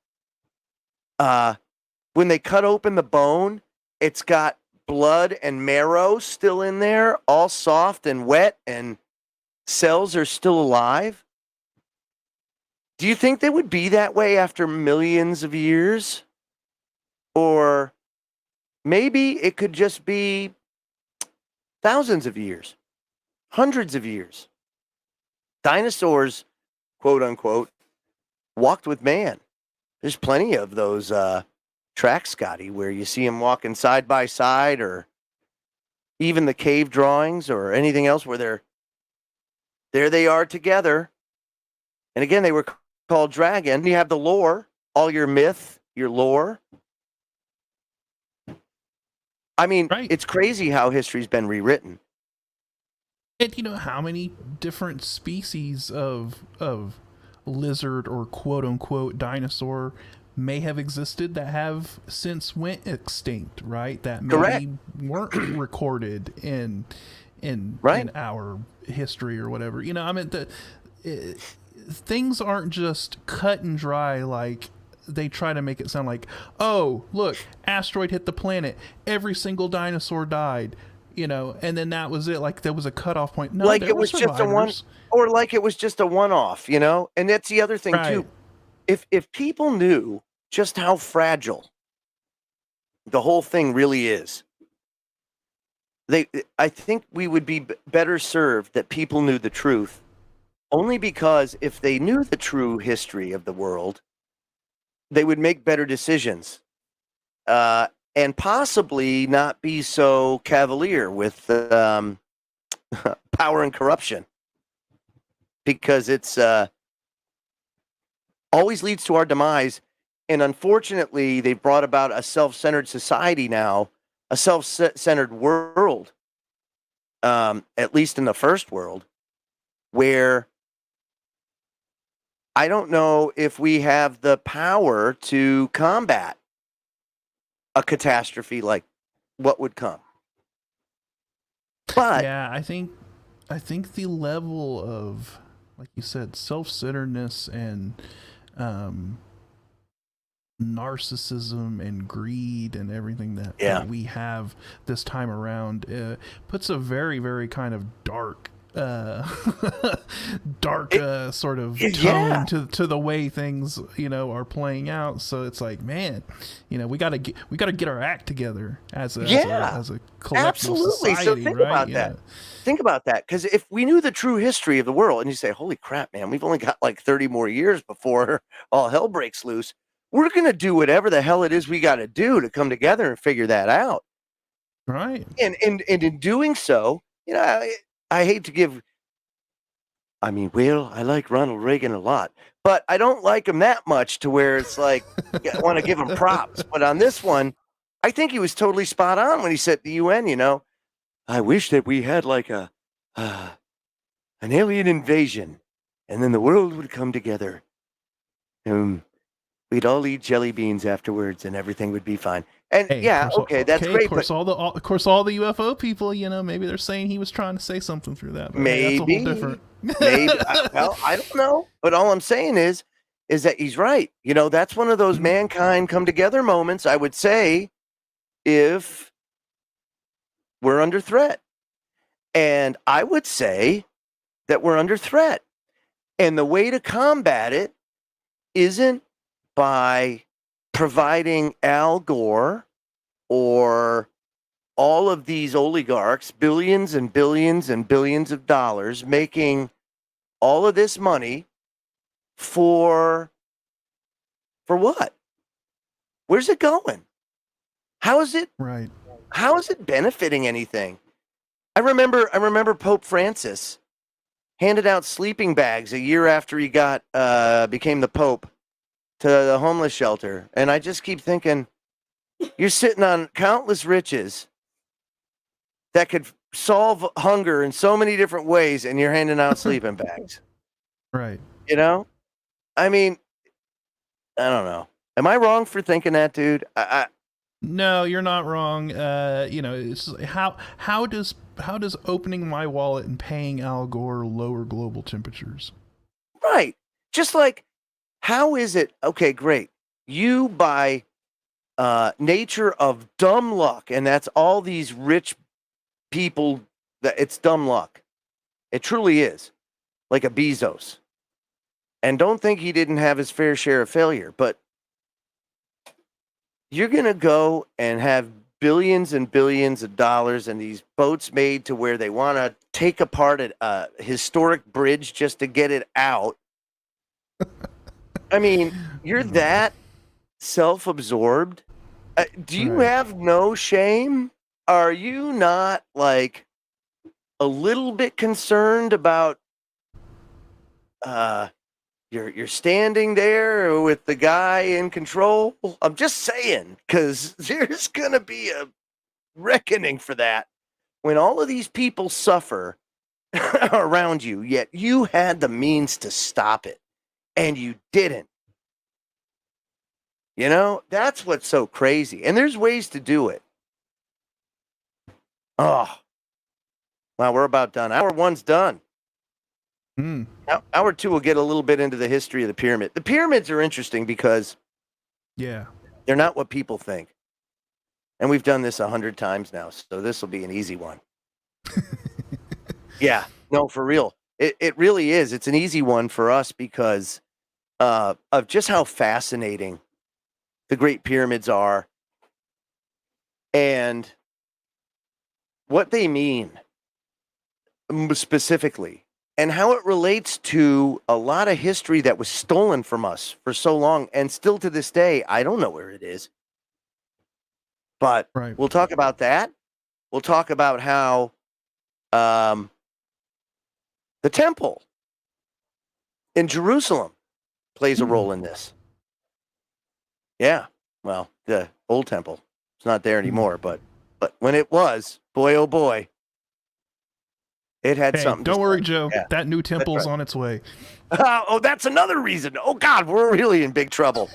When they cut open the bone, it's got blood and marrow still in there, all soft and wet, and cells are still alive. Do you think they would be that way after millions of years? Or maybe it could just be thousands of years, hundreds of years. Dinosaurs, quote unquote, walked with man. There's plenty of those tracks, Scotty, where you see them walking side by side, or, even the cave drawings or anything else where there they are together. And again, they were called dragon. You have the lore, all your myth, your lore. I mean, It's crazy how history's been rewritten. And you know how many different species of lizard or quote unquote dinosaur may have existed that have since went extinct, right? That maybe weren't recorded in our history or whatever. You know, I mean, things aren't just cut and dry like they try to make it sound like, oh, look, asteroid hit the planet, every single dinosaur died, you know, and then that was it. Like there was a cutoff point. No, like it was just a one, or like it was just a one-off, you know. And that's the other thing too. If people knew just how fragile the whole thing really is, I think we would be better served that people knew the truth. Only because if they knew the true history of the world, they would make better decisions, and possibly not be so cavalier with power and corruption, because it's always leads to our demise. And unfortunately, they brought about a self-centered society now, a self-centered world, at least in the first world, where I don't know if we have the power to combat a catastrophe like what would come. But yeah, I think the level of, like you said, self-centeredness and narcissism and greed and everything that we have this time around puts a very, very kind of dark sort of tone to the way things, you know, are playing out. So it's like, man, you know, we gotta get our act together as a collective society. So think about that. Think about that, because if we knew the true history of the world, and you say, holy crap, man, we've only got like 30 more years before all hell breaks loose, we're gonna do whatever the hell it is we got to do to come together and figure that out, right? And in doing so, you know, I hate to give, I like Ronald Reagan a lot, but I don't like him that much to where it's like, I want to give him props. But on this one, I think he was totally spot on when he said to the UN, you know, I wish that we had like an alien invasion, and then the world would come together, and we'd all eat jelly beans afterwards, and everything would be fine. And that's great. Of course, all the UFO people, you know, maybe they're saying he was trying to say something through that. But maybe that's a whole different. Maybe. Well, I don't know, but all I'm saying is that he's right. You know, that's one of those mankind come together moments, I would say, if we're under threat. And I would say that we're under threat. And the way to combat it isn't by providing Al Gore or all of these oligarchs billions and billions and billions of dollars, making all of this money for what? Where's it going? How is it benefiting anything? I remember Pope Francis handed out sleeping bags a year after he became the Pope to the homeless shelter. And I just keep thinking, you're sitting on countless riches that could solve hunger in so many different ways, and you're handing out sleeping bags. Right. You know? I mean, I don't know. Am I wrong for thinking that, dude? No, you're not wrong. You know, it's how does opening my wallet and paying Al Gore lower global temperatures? Right. Just like, how is it? Okay, great. You, by nature of dumb luck, and that's all these rich people, that it's dumb luck. It truly is. Like a Bezos. And don't think he didn't have his fair share of failure, but you're going to go and have billions and billions of dollars and these boats made to where they want to take apart a historic bridge just to get it out. I mean, you're that self-absorbed. Do you have no shame? are you not like a little bit concerned about you're standing there with the guy in control? I'm just saying, because there's gonna be a reckoning for that when all of these people suffer around you, yet you had the means to stop it and you didn't. You know, that's what's so crazy. And there's ways to do it. Oh, well, we're about done. Hour 1's done. Hour 2 will get a little bit into the history of the pyramid. The pyramids are interesting because they're not what people think. And we've done this 100 times now, so this will be an easy one. Yeah, no, for real. It really is. It's an easy one for us because of just how fascinating the Great Pyramids are and what they mean specifically and how it relates to a lot of history that was stolen from us for so long. And still to this day, I don't know where it is. But we'll talk about that. We'll talk about how the temple in Jerusalem plays a role in this. Yeah, well, the old temple. It's not there anymore, but when it was, boy, oh boy, it had something. Don't worry, Joe. Yeah, that new temple's on its way. Oh, that's another reason. Oh, God, we're really in big trouble.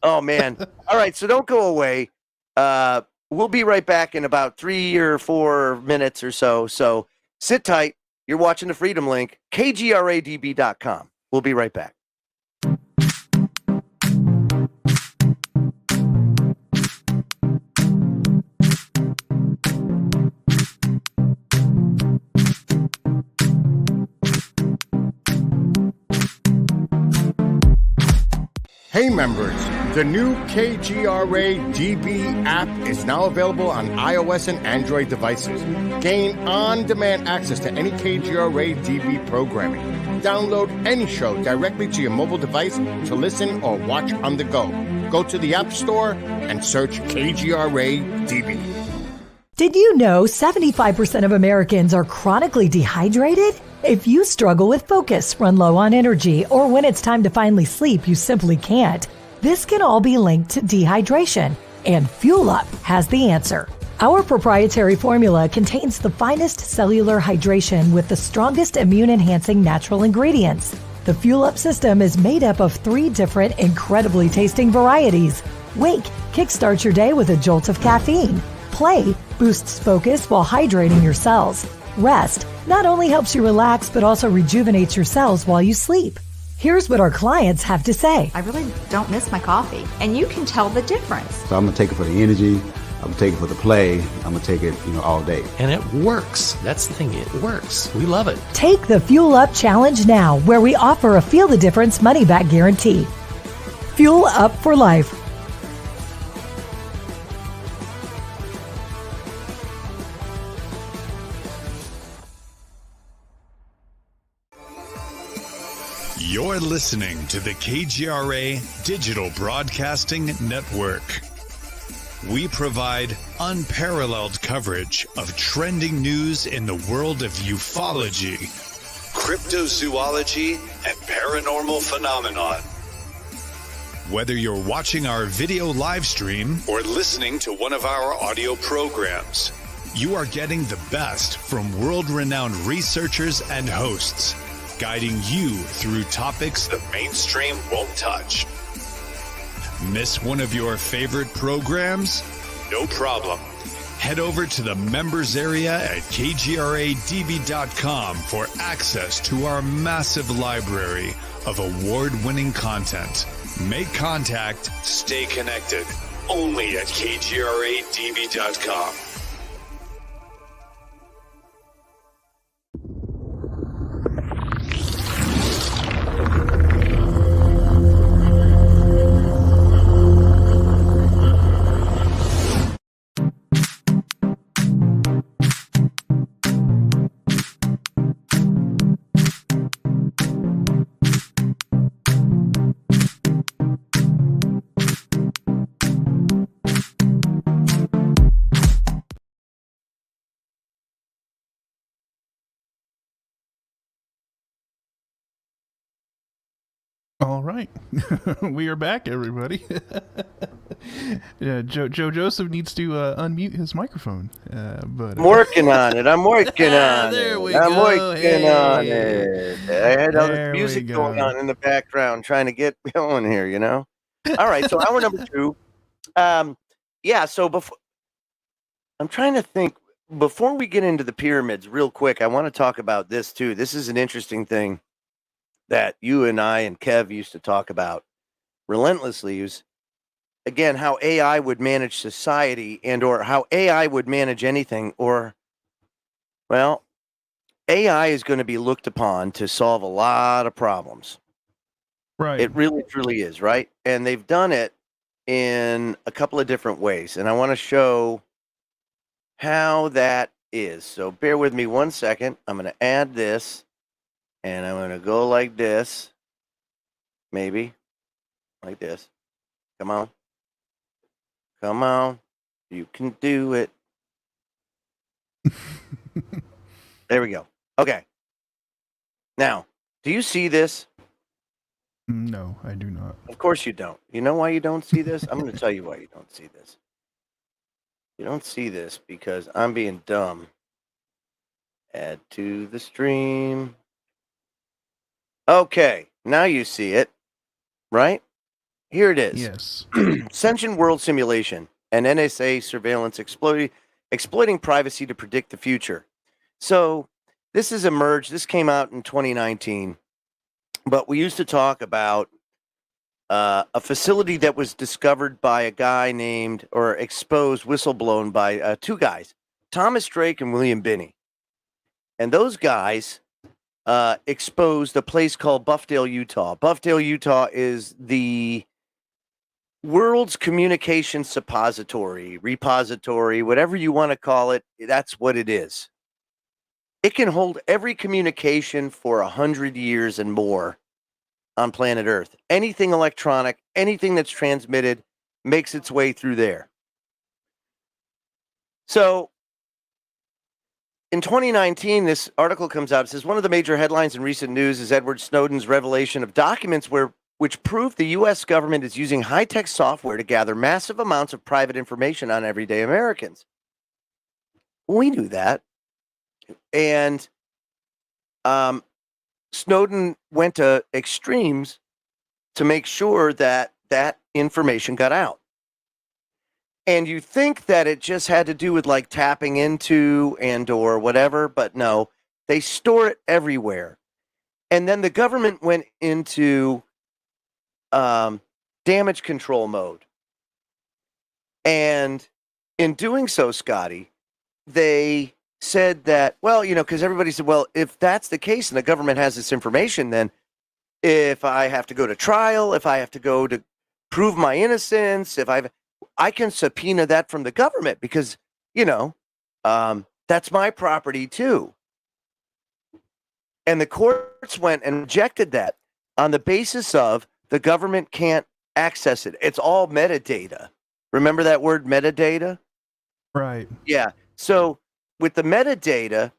Oh, man. All right, so don't go away. We'll be right back in about 3 or 4 minutes or so. So sit tight. You're watching the Freedom Link, kgradb.com. We'll be right back. Hey members, the new KGRA DB app is now available on iOS and Android devices. Gain on-demand access to any KGRA DB programming. Download any show directly to your mobile device to listen or watch on the go. Go to the App Store and search KGRA DB. Did you know 75% of Americans are chronically dehydrated? If you struggle with focus, run low on energy, or when it's time to finally sleep, you simply can't, this can all be linked to dehydration, and Fuel Up has the answer. Our proprietary formula contains the finest cellular hydration with the strongest immune-enhancing natural ingredients. The Fuel Up system is made up of 3 different incredibly tasting varieties. Wake kickstarts your day with a jolt of caffeine. Play boosts focus while hydrating your cells. Rest not only helps you relax, but also rejuvenates your cells while you sleep. Here's what our clients have to say. I really don't miss my coffee, and you can tell the difference. So I'm going to take it for the energy. I'm going to take it for the play. I'm going to take it, all day. And it works. That's the thing. It works. We love it. Take the Fuel Up Challenge now, where we offer a Feel the Difference money-back guarantee. Fuel Up for life. You're listening to the KGRA Digital Broadcasting Network. We provide unparalleled coverage of trending news in the world of ufology, cryptozoology, and paranormal phenomenon. Whether you're watching our video live stream or listening to one of our audio programs, you are getting the best from world-renowned researchers and hosts, guiding you through topics the mainstream won't touch. Miss one of your favorite programs? No problem. Head over to the members area at kgradb.com for access to our massive library of award-winning content. Make contact, stay connected, only at kgradb.com. All right. We are back, everybody. Yeah, Joseph needs to unmute his microphone. But I'm working on it. I'm working on there it. we I'm go. working on Hey. it. I had all this There we music go. going on in the background trying to get going here, you know? All right, so hour number 2. Yeah, so before I'm trying to think, before we get into the pyramids real quick, I want to talk about this too. This is an interesting thing that you and I and Kev used to talk about relentlessly, is again how AI would manage society and or how AI would manage anything, or well, AI is going to be looked upon to solve a lot of problems. Right. It really truly is, right? And they've done it in a couple of different ways, and I want to show how that is. So bear with me 1 second. I'm going to add this, and I'm going to go like this, maybe like this. Come on. Come on. You can do it. There we go. Okay. Now, do you see this? No, I do not. Of course you don't. You know why you don't see this? I'm going to tell you why you don't see this. You don't see this because I'm being dumb. Add to the stream. Okay. Now you see it, right? Here it is. Yes. Sentient world simulation and NSA surveillance exploiting privacy to predict the future. So this has emerged. This came out in 2019. But we used to talk about a facility that was discovered by a guy named, or exposed, whistleblown by 2 guys, Thomas Drake and William Binney. And those guys exposed a place called Buffdale, Utah. Buffdale, Utah is the world's communication suppository, repository, whatever you want to call it. That's what it is. It can hold every communication for 100 years and more on planet Earth. Anything electronic, anything that's transmitted makes its way through there. So in 2019, this article comes out. It says one of the major headlines in recent news is Edward Snowden's revelation of documents which prove the U.S. government is using high-tech software to gather massive amounts of private information on everyday Americans. We knew that. And Snowden went to extremes to make sure that that information got out. And you think that it just had to do with like tapping into and or whatever, but no, they store it everywhere. And then the government went into damage control mode. And in doing so, Scotty, they said that, well, you know, because everybody said, well, if that's the case and the government has this information, then if I have to go to trial, if I have to go to prove my innocence, if I can subpoena that from the government because, you know, that's my property too. And the courts went and rejected that on the basis of the government can't access it. It's all metadata. Remember that word metadata? Right. Yeah. So with the metadata,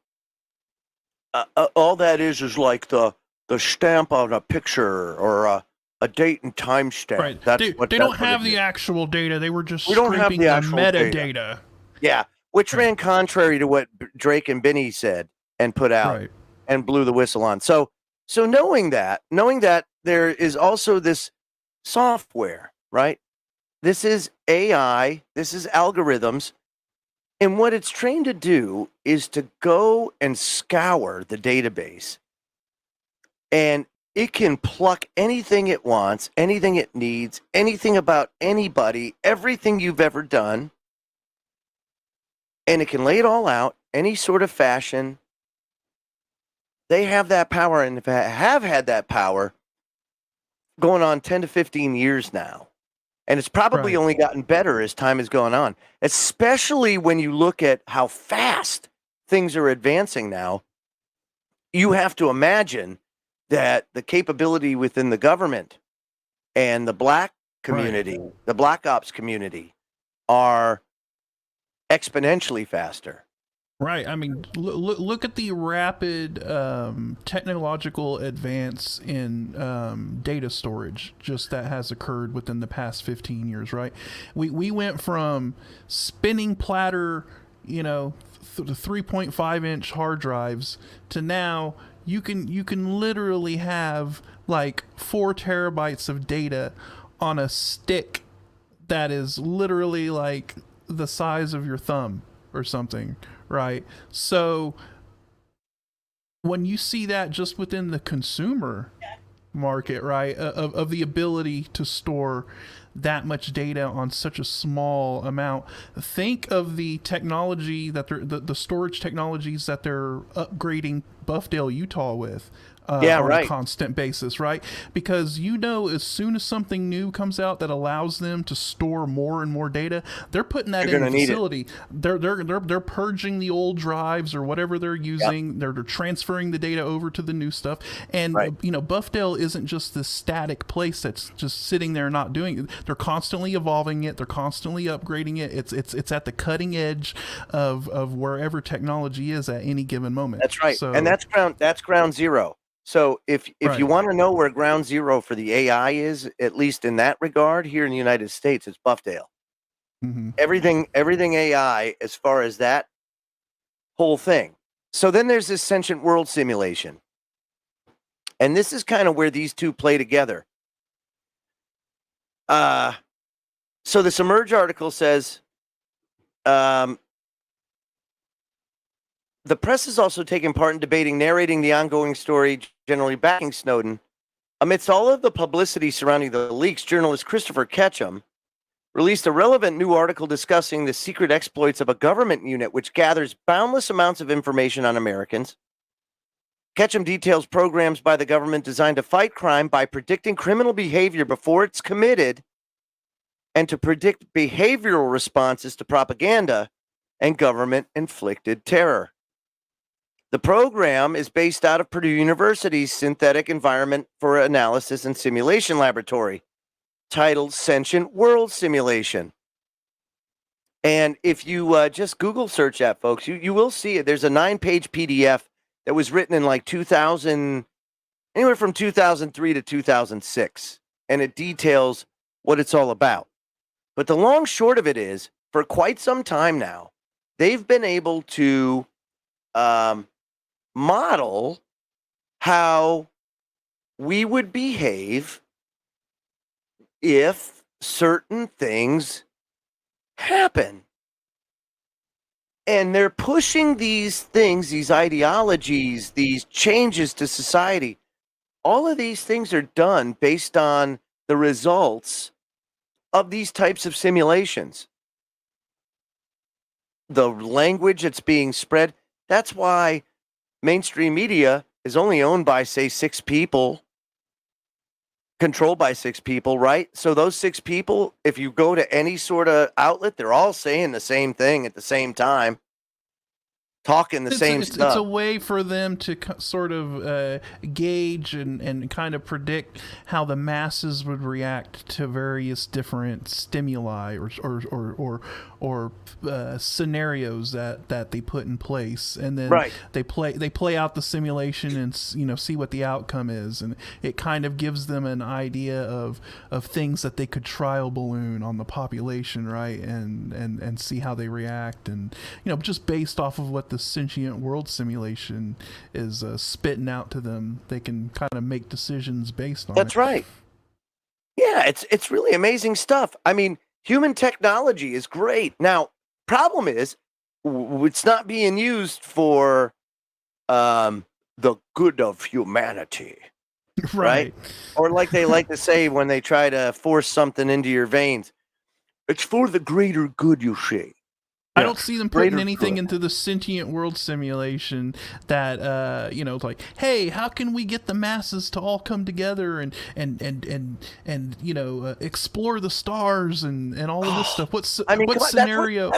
all that is like the stamp on a picture or a date and time stamp. Right. That's they don't have the actual data. They were just we don't have scraping the the actual metadata. Yeah, which ran contrary to what Drake and Binney said and put out and blew the whistle on. So knowing that there is also this software, right? This is AI, this is algorithms. And what it's trained to do is to go and scour the database. And it can pluck anything it wants, anything it needs, anything about anybody, everything you've ever done. And it can lay it all out, any sort of fashion. They have that power and have had that power going on 10 to 15 years now. And it's probably only gotten better as time has gone on, especially when you look at how fast things are advancing now. You have to imagine that the capability within the government and the black community, the black ops community, are exponentially faster. Right. I mean, look at the rapid technological advance in data storage just that has occurred within the past 15 years, right? We went from spinning platter, the 3.5-inch hard drives to now you can literally have like 4 terabytes of data on a stick that is literally like the size of your thumb or something. Right. So when you see that just within the consumer market, right, of the ability to store that much data on such a small amount, think of the technology that the storage technologies that they're upgrading Buffdale, Utah with. On a constant basis, right? Because as soon as something new comes out that allows them to store more and more data, they're putting that in the facility. They're purging the old drives or whatever they're using. Yep. They're transferring the data over to the new stuff. And Buffdale isn't just this static place that's just sitting there not doing it. They're constantly evolving it. They're constantly upgrading it. It's at the cutting edge of wherever technology is at any given moment. That's right. So, and that's ground zero. So if you want to know where ground zero for the AI is, at least in that regard, here in the United States, it's Buffdale. Mm-hmm. Everything AI as far as that whole thing. So then there's this sentient world simulation. And this is kind of where these two play together. So this Emerge article says, the press is also taking part in debating narrating the ongoing story, generally backing Snowden. Amidst all of the publicity surrounding the leaks, journalist Christopher Ketchum released a relevant new article discussing the secret exploits of a government unit which gathers boundless amounts of information on Americans. Ketchum details programs by the government designed to fight crime by predicting criminal behavior before it's committed and to predict behavioral responses to propaganda and government-inflicted terror. The program is based out of Purdue University's Synthetic Environment for Analysis and Simulation Laboratory, titled Sentient World Simulation. And if you just Google search that, folks, you will see it. There's a 9-page PDF that was written in like 2000, anywhere from 2003 to 2006, and it details what it's all about. But the long short of it is, for quite some time now, they've been able to model how we would behave if certain things happen. And they're pushing these things, these ideologies, these changes to society. All of these things are done based on the results of these types of simulations. The language that's being spread, that's why mainstream media is only owned by, say, 6 people, controlled by 6 people, right? So those 6 people, if you go to any sort of outlet, they're all saying the same thing at the same time, talking the same stuff. It's a way for them to sort of gauge and kind of predict how the masses would react to various different stimuli or scenarios that they put in place, and then they play out the simulation and see what the outcome is, and it kind of gives them an idea of things that they could trial balloon on the population, right, and see how they react, and just based off of what the sentient world simulation is spitting out to them, they can kind of make decisions based on it. That's right. Yeah, it's really amazing stuff. I mean, human technology is great. Now, problem is, it's not being used for the good of humanity. Right? Or like they like to say when they try to force something into your veins, it's for the greater good, you see. I don't see them putting anything into the sentient world simulation that it's like, hey, how can we get the masses to all come together and explore the stars and all of this stuff? What scenario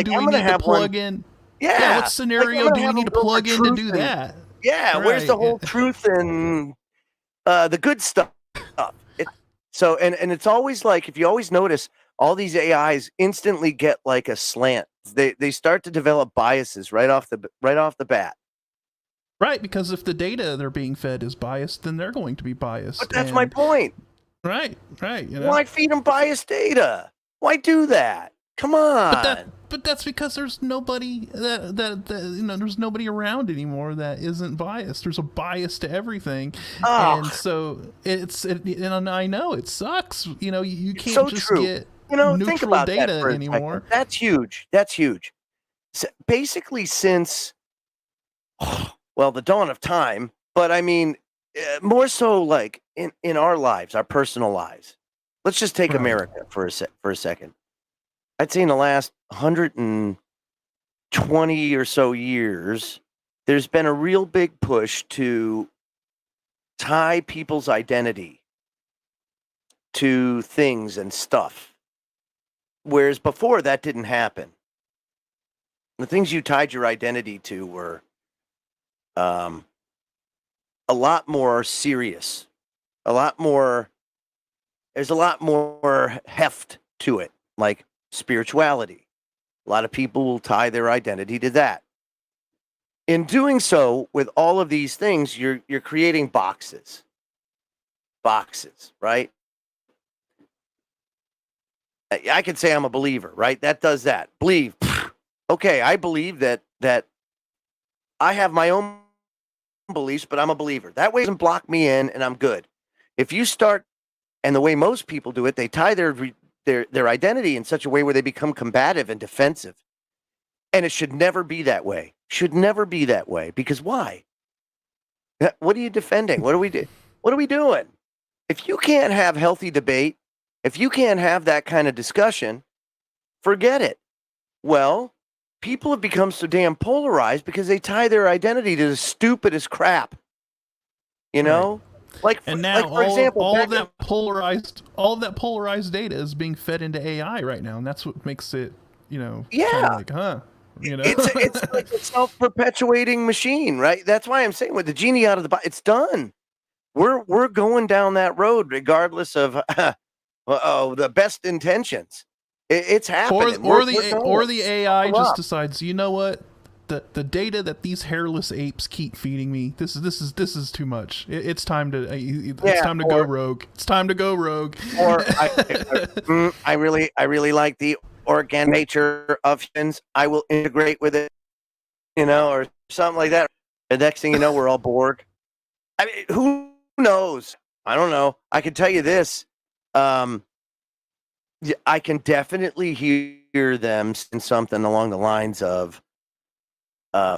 do we need to plug in? Yeah, what scenario do we need to plug in to do that? Yeah, where's the whole truth and the good stuff? So and it's always like, if you always notice, all these AIs instantly get like a slant. They start to develop biases right off the bat. Right, because if the data they're being fed is biased, then they're going to be biased. But that's my point. Right. You know? Why feed them biased data? Why do that? Come on. But that's because there's nobody there's nobody around anymore that isn't biased. There's a bias to everything, and so and I know it sucks. You know, you can't so just true. get think neutral about data that for anymore. That's huge. So basically, since the dawn of time, but I mean, more so like in our lives, our personal lives. Let's just take America for a second. I'd say in the last 120 or so years, there's been a real big push to tie people's identity to things and stuff. Whereas before that didn't happen. The things you tied your identity to were a lot more serious, there's a lot more heft to it, like spirituality. A lot of people will tie their identity to that. In doing so, with all of these things, you're creating boxes, right? I could say I'm a believer, right? That does that. Believe. Okay, I believe that I have my own beliefs, but I'm a believer. That way doesn't block me in, and I'm good. If you start, and the way most people do it, they tie their identity in such a way where they become combative and defensive. And it should never be that way. Because why? What are you defending? What are we doing? If you can't have healthy debate, if you can't have that kind of discussion, forget it. Well, people have become so damn polarized because they tie their identity to the stupidest crap. You know? For example, all of that polarized data is being fed into AI right now, and that's what makes it, kind of like, it's like a self-perpetuating machine, right? That's why I'm saying with the genie out of the box, it's done. We're going down that road regardless of the best intentions. It's happening. Or the AI just decides, you know what? The data that these hairless apes keep feeding me, this is too much. It's time to go rogue. It's time to go rogue. Or I really like the organic nature of humans. I will integrate with it, or something like that. The next thing you know, we're all Borg. I mean, who knows? I don't know. I can tell you this. I can definitely hear them saying something along the lines of,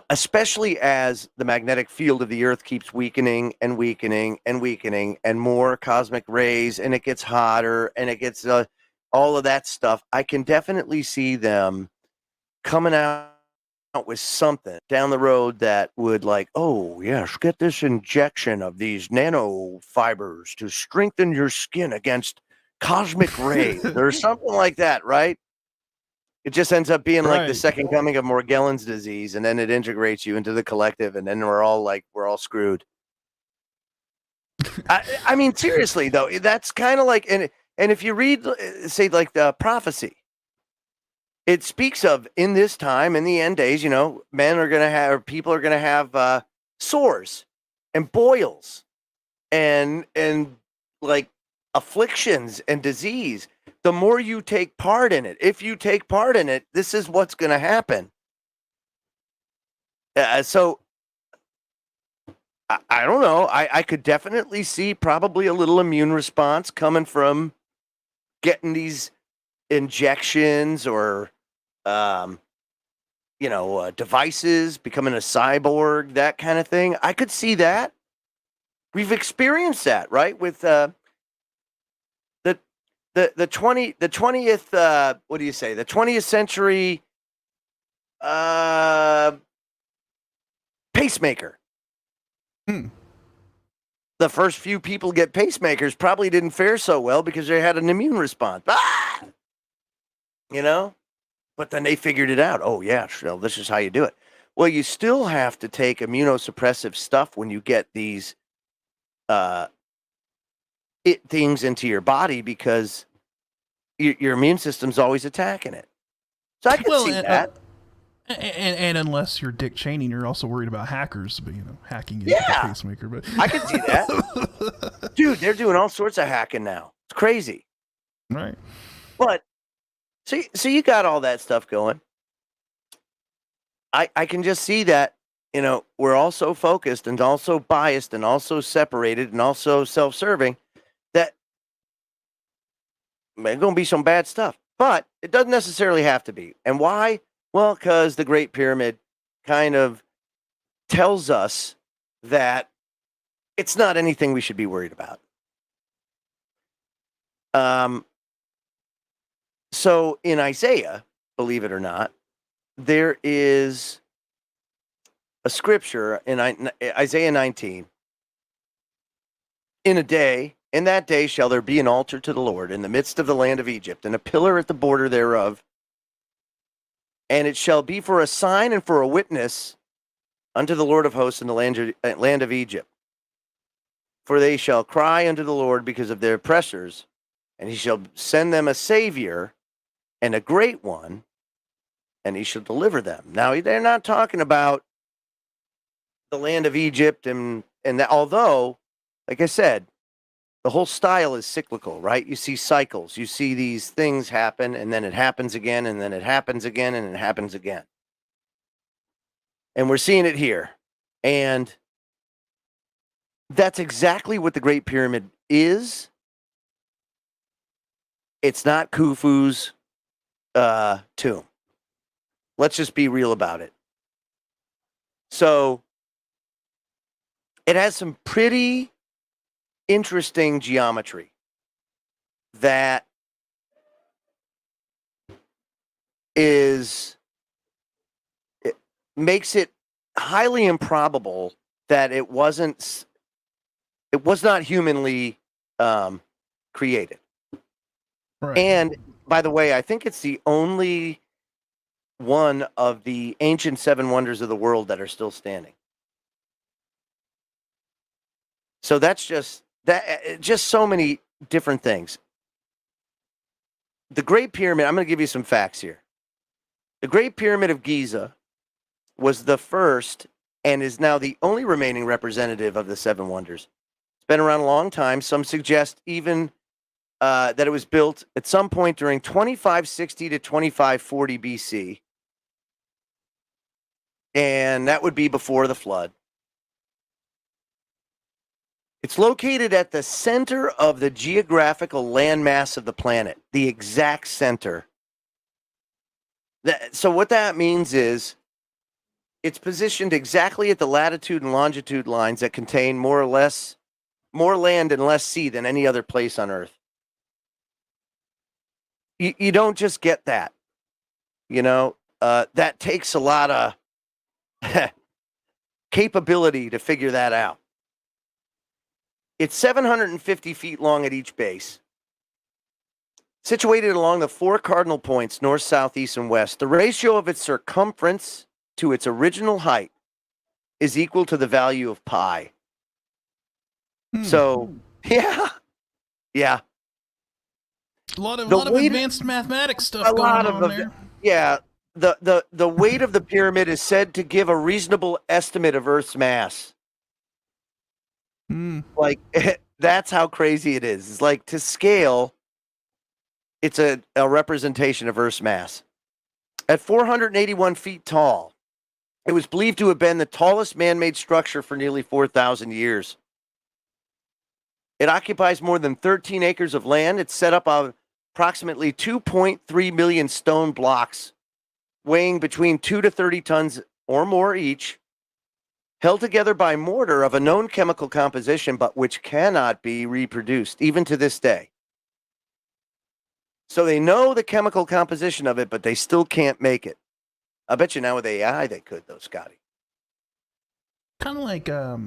especially as the magnetic field of the Earth keeps weakening and weakening and weakening, and more cosmic rays, and it gets hotter, and it gets all of that stuff. I can definitely see them coming out with something down the road that would oh yes, get this injection of these nanofibers to strengthen your skin against cosmic rays or something like that, right? It just ends up being like the second coming of Morgellons disease, and then it integrates you into the collective, and then we're all screwed. I mean, seriously though, that's kind of like, and if you read, say, like the prophecy, it speaks of in this time, in the end days, people are gonna have sores and boils and like afflictions and disease. The more you take part in it, if you take part in it, this is what's going to happen. So I don't know. I could definitely see probably a little immune response coming from getting these injections or, devices, becoming a cyborg, that kind of thing. I could see that. We've experienced that, right? With the 20th century pacemaker. The first few people get pacemakers probably didn't fare so well because they had an immune response. But then they figured it out. Oh yeah, this is how you do it. Well, you still have to take immunosuppressive stuff when you get these things into your body, because your immune system's always attacking it. So I can see that. And unless you're Dick Cheney, you're also worried about hackers, but hacking into the pacemaker. But I can see that, dude. They're doing all sorts of hacking now. It's crazy, right? But so you got all that stuff going. I can just see that. We're all so focused and also biased and also separated and also self-serving that there's going to be some bad stuff. But it doesn't necessarily have to be. And why? Well, because the Great Pyramid kind of tells us that it's not anything we should be worried about. So in Isaiah, believe it or not, there is a scripture in Isaiah 19. In that day shall there be an altar to the Lord in the midst of the land of Egypt, and a pillar at the border thereof. And it shall be for a sign and for a witness unto the Lord of hosts in the land of Egypt. For they shall cry unto the Lord because of their oppressors, and he shall send them a Savior and a great one, and he shall deliver them. Now, they're not talking about the land of Egypt, and that, although, like I said, the whole style is cyclical, right? You see cycles. You see these things happen, and then it happens again, and then it happens again, and it happens again. And we're seeing it here. And that's exactly what the Great Pyramid is. It's not Khufu's tomb. Let's just be real about it. So it has some pretty interesting geometry that makes it highly improbable that it was not humanly created. Right. And by the way, I think it's the only one of the ancient 7 wonders of the world that are still standing. So that's just so many different things. The Great Pyramid, I'm going to give you some facts here. The Great Pyramid of Giza was the first and is now the only remaining representative of the 7 wonders. It's been around a long time. Some suggest even that it was built at some point during 2560 to 2540 BC. And that would be before the flood. It's located at the center of the geographical landmass of the planet, the exact center. So what that means is it's positioned exactly at the latitude and longitude lines that contain more land and less sea than any other place on Earth. You don't just get that. That takes a lot of capability to figure that out. It's 750 feet long at each base. Situated along the 4 cardinal points, north, south, east, and west, the ratio of its circumference to its original height is equal to the value of pi. So, yeah. A lot of advanced mathematics stuff going on there. Yeah. The weight of the pyramid is said to give a reasonable estimate of Earth's mass. Like, that's how crazy it is. It's like, to scale, it's a representation of Earth's mass. At 481 feet tall, it was believed to have been the tallest man-made structure for nearly 4,000 years. It occupies more than 13 acres of land. It's set up on approximately 2.3 million stone blocks, weighing between 2 to 30 tons or more each, held together by mortar of a known chemical composition, but which cannot be reproduced, even to this day. So they know the chemical composition of it, but they still can't make it. I bet you now with AI they could, though, Scotty. Kind of like, I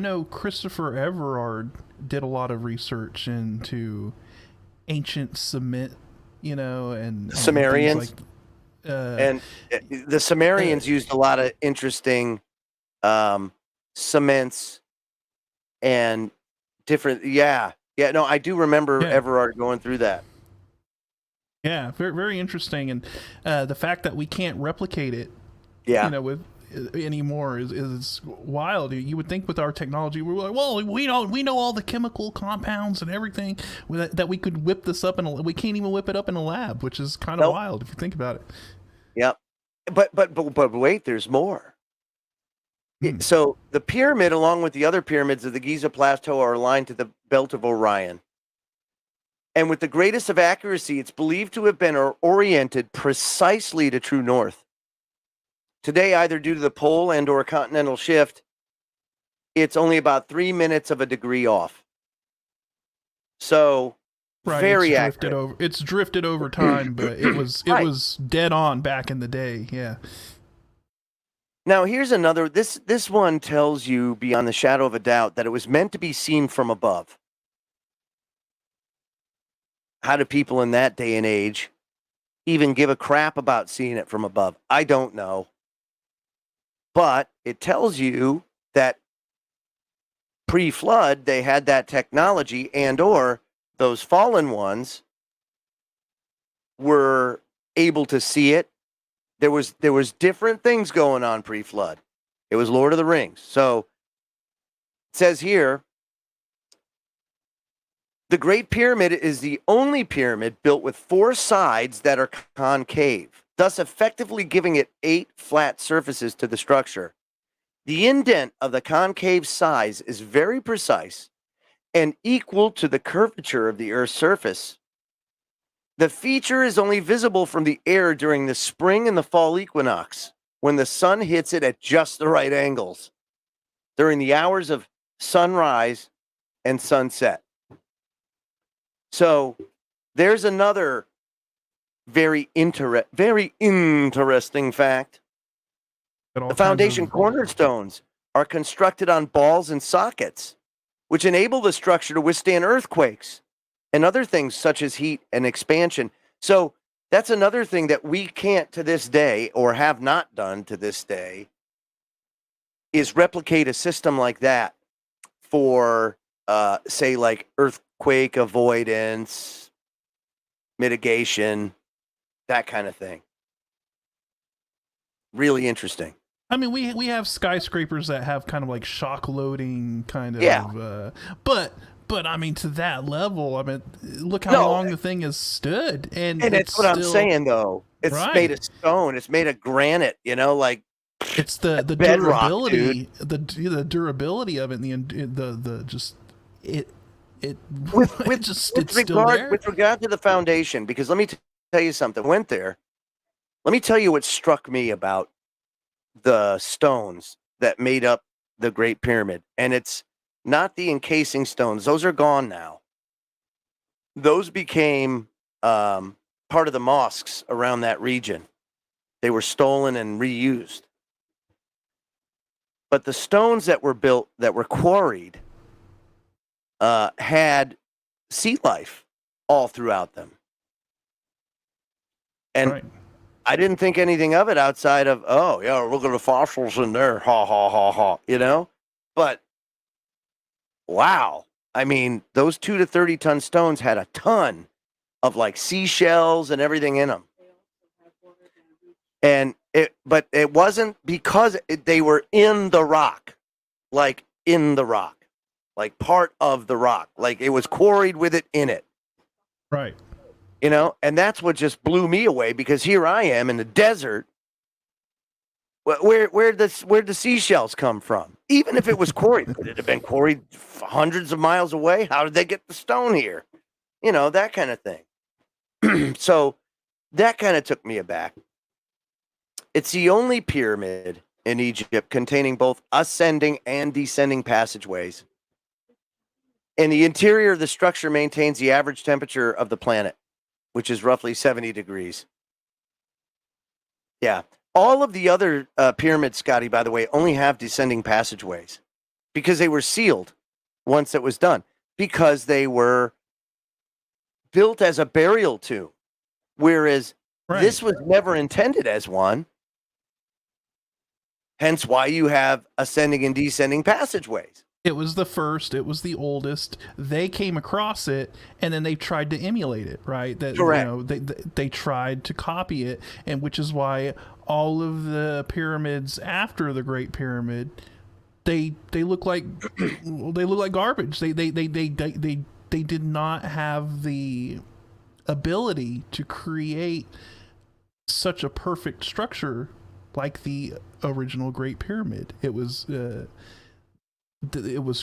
know Christopher Everard did a lot of research into ancient Sumerian, and Sumerians. And the Sumerians used a lot of interesting cements and different, Yeah, no, I do remember Everard going through that. Yeah, very, very interesting. And the fact that we can't replicate it, with anymore is wild. You would think with our technology, we're like, well, we know all the chemical compounds and everything that we could whip this up, and we can't even whip it up in a lab, which is kind of wild if you think about it. Yep. But wait, there's more. So the pyramid, along with the other pyramids of the Giza Plateau, are aligned to the belt of Orion. And with the greatest of accuracy, it's believed to have been oriented precisely to true north. Today, either due to the pole and or continental shift, it's only about 3 minutes of a degree off. So very accurate. It's drifted over time, but it was dead on back in the day. Yeah. Now here's another. This one tells you beyond the shadow of a doubt that it was meant to be seen from above. How do people in that day and age even give a crap about seeing it from above? I don't know. But it tells you that pre-flood, they had that technology, and or those fallen ones were able to see it. There was different things going on pre-flood. It was Lord of the Rings. So it says here, the Great Pyramid is the only pyramid built with 4 sides that are concave, thus effectively giving it 8 flat surfaces to the structure. The indent of the concave size is very precise and equal to the curvature of the Earth's surface. The feature is only visible from the air during the spring and the fall equinox, when the sun hits it at just the right angles, during the hours of sunrise and sunset. So there's another very interesting fact. The foundation cornerstones are constructed on balls and sockets, which enable the structure to withstand earthquakes and other things such as heat and expansion. So that's another thing that we can't to this day, or have not done to this day, is replicate a system like that for, say, like earthquake avoidance, mitigation, that kind of thing. Really interesting. I mean, we have skyscrapers that have kind of like shock loading kind of, but I mean, to that level, I mean, look how long the thing has stood, and it's what I'm saying though. It's made of stone. It's made of granite. Like it's the bedrock, durability, the durability of it, and the just it with regard to the foundation. Because let me tell you something. Went there. Let me tell you what struck me about the stones that made up the Great Pyramid. And it's not the encasing stones. Those are gone now. Those became part of the mosques around that region. They were stolen and reused. But the stones that were built, that were quarried, had sea life all throughout them. And I didn't think anything of it outside of, oh, yeah, look at the fossils in there. Ha, ha, ha, ha. But, wow. I mean, those 2 to 30 ton stones had a ton of like seashells and everything in them. But it wasn't because they were in the rock, like part of the rock, like it was quarried with it in it. Right. And that's what just blew me away, because here I am in the desert. Where'd the seashells come from? Even if it was quarried, could it have been quarried hundreds of miles away? How did they get the stone here? That kind of thing. So that kind of took me aback. It's the only pyramid in Egypt containing both ascending and descending passageways. And the interior of the structure maintains the average temperature of the planet, which is roughly 70 degrees. Yeah. All of the other pyramids, Scotty, by the way, only have descending passageways because they were sealed once it was done, because they were built as a burial tomb, whereas this was never intended as one. Hence why you have ascending and descending passageways. It was the first. It was the oldest. They came across it, and then they tried to emulate it. Right? That, correct. You know, they tried to copy it, and which is why all of the pyramids after the Great Pyramid, they look like garbage. They did not have the ability to create such a perfect structure like the original Great Pyramid. It was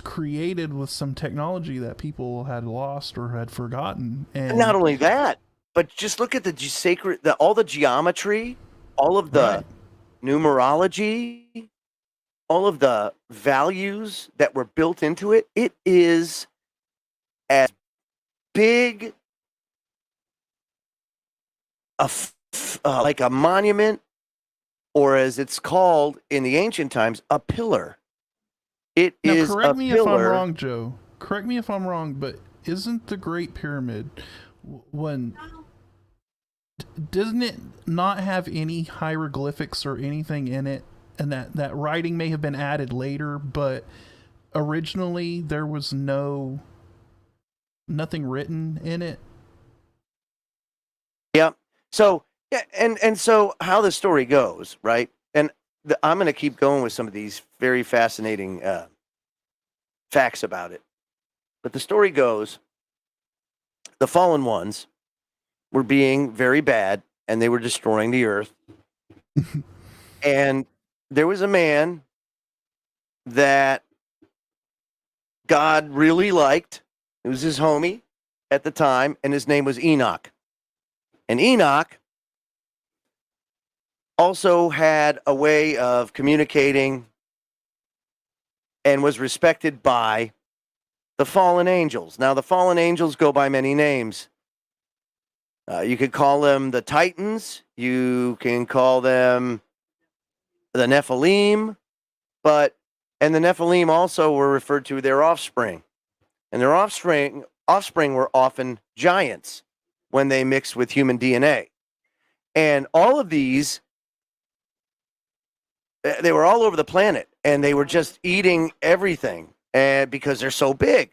created with some technology that people had lost or had forgotten. And not only that, but just look at all the geometry, all of the numerology, all of the values that were built into it. It is as big like a monument, or as it's called in the ancient times, a pillar. It now, is correct a me pillar. if I'm wrong, Joe. Correct me if I'm wrong, but isn't the Great Pyramid doesn't it not have any hieroglyphics or anything in it? And that writing may have been added later, but originally there was nothing written in it. Yep. So yeah, and so how the story goes, right? And I'm going to keep going with some of these very fascinating facts about it. But the story goes, the fallen ones were being very bad, and they were destroying the earth. And there was a man that God really liked. It was his homie at the time, and his name was Enoch. And Enoch also had a way of communicating and was respected by the fallen angels. Now, the fallen angels go by many names. You could call them the Titans. You can call them the Nephilim. And the Nephilim also were referred to their offspring. And their offspring were often giants when they mixed with human DNA. And all of these, they were all over the planet, and they were just eating everything because they're so big.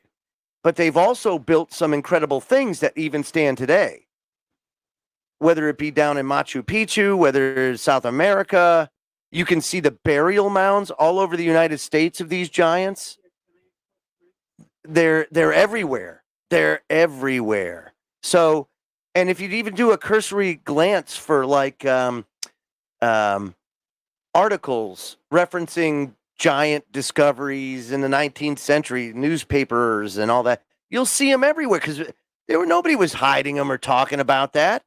But they've also built some incredible things that even stand today, whether it be down in Machu Picchu, whether it's South America. You can see the burial mounds all over the United States of these giants. They're everywhere. They're everywhere. So, and if you'd even do a cursory glance for like articles referencing giant discoveries in the 19th century, newspapers and all that, you'll see them everywhere because nobody was hiding them or talking about that.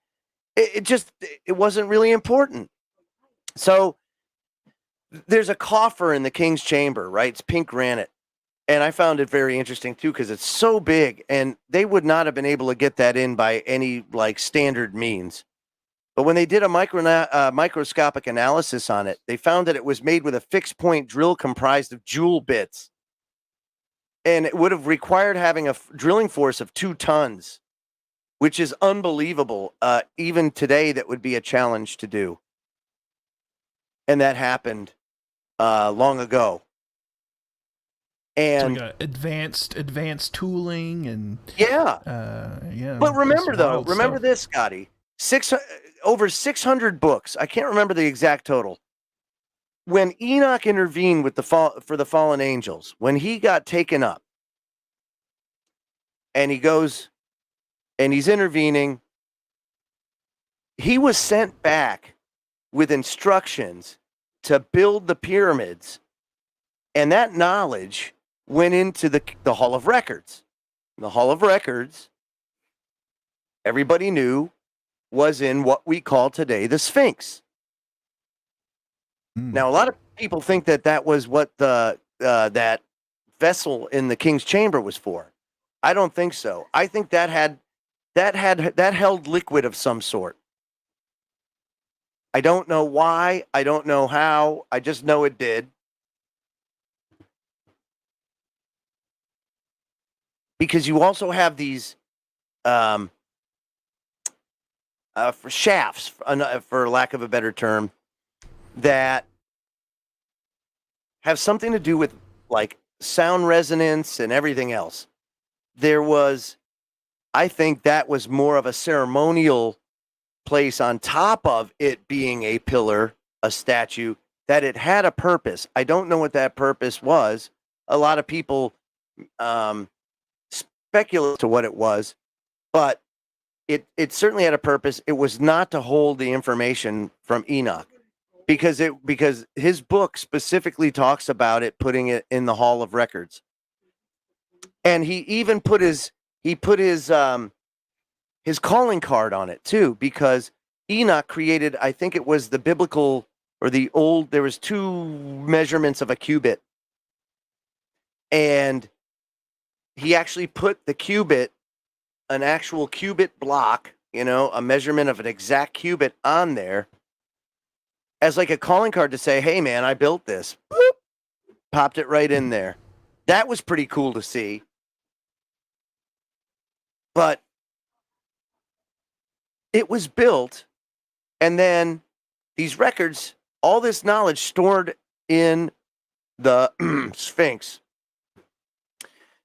It wasn't really important. So there's a coffer in the king's chamber, right? It's pink granite. And I found it very interesting too, because it's so big, and they would not have been able to get that in by any like standard means. But when they did a microscopic analysis on it, they found that it was made with a fixed point drill comprised of jewel bits. And it would have required having a drilling force of 2 tons, which is unbelievable. Even today, that would be a challenge to do. And that happened long ago. And so advanced tooling and yeah. But remember this, Scotty. Over 600 books. I can't remember the exact total. When Enoch intervened with for the fallen angels, when he got taken up, and he goes and he's intervening, he was sent back with instructions to build the pyramids, and that knowledge went into the Hall of Records. The Hall of Records, everybody knew, was in what we call today the Sphinx. Now, a lot of people think that was what that vessel in the king's chamber was for. I don't think so. I think that held liquid of some sort. I don't know why. I don't know how. I just know it did. Because you also have these for shafts, for lack of a better term, that have something to do with like sound resonance and everything else. I think that was more of a ceremonial place on top of it being a pillar, a statue, that it had a purpose. I don't know what that purpose was. A lot of people speculate to what it was, but it certainly had a purpose. It was not to hold the information from Enoch, because his book specifically talks about it, putting it in the Hall of Records. And he even put his calling card on it too, because Enoch created, I think it was the biblical or the old, there was 2 measurements of a cubit. And he actually put the cubit, an actual cubit block, a measurement of an exact cubit on there as like a calling card to say, hey man, I built this. Boop, popped it right in there. That was pretty cool to see. But it was built, and then these records, all this knowledge stored in the Sphinx.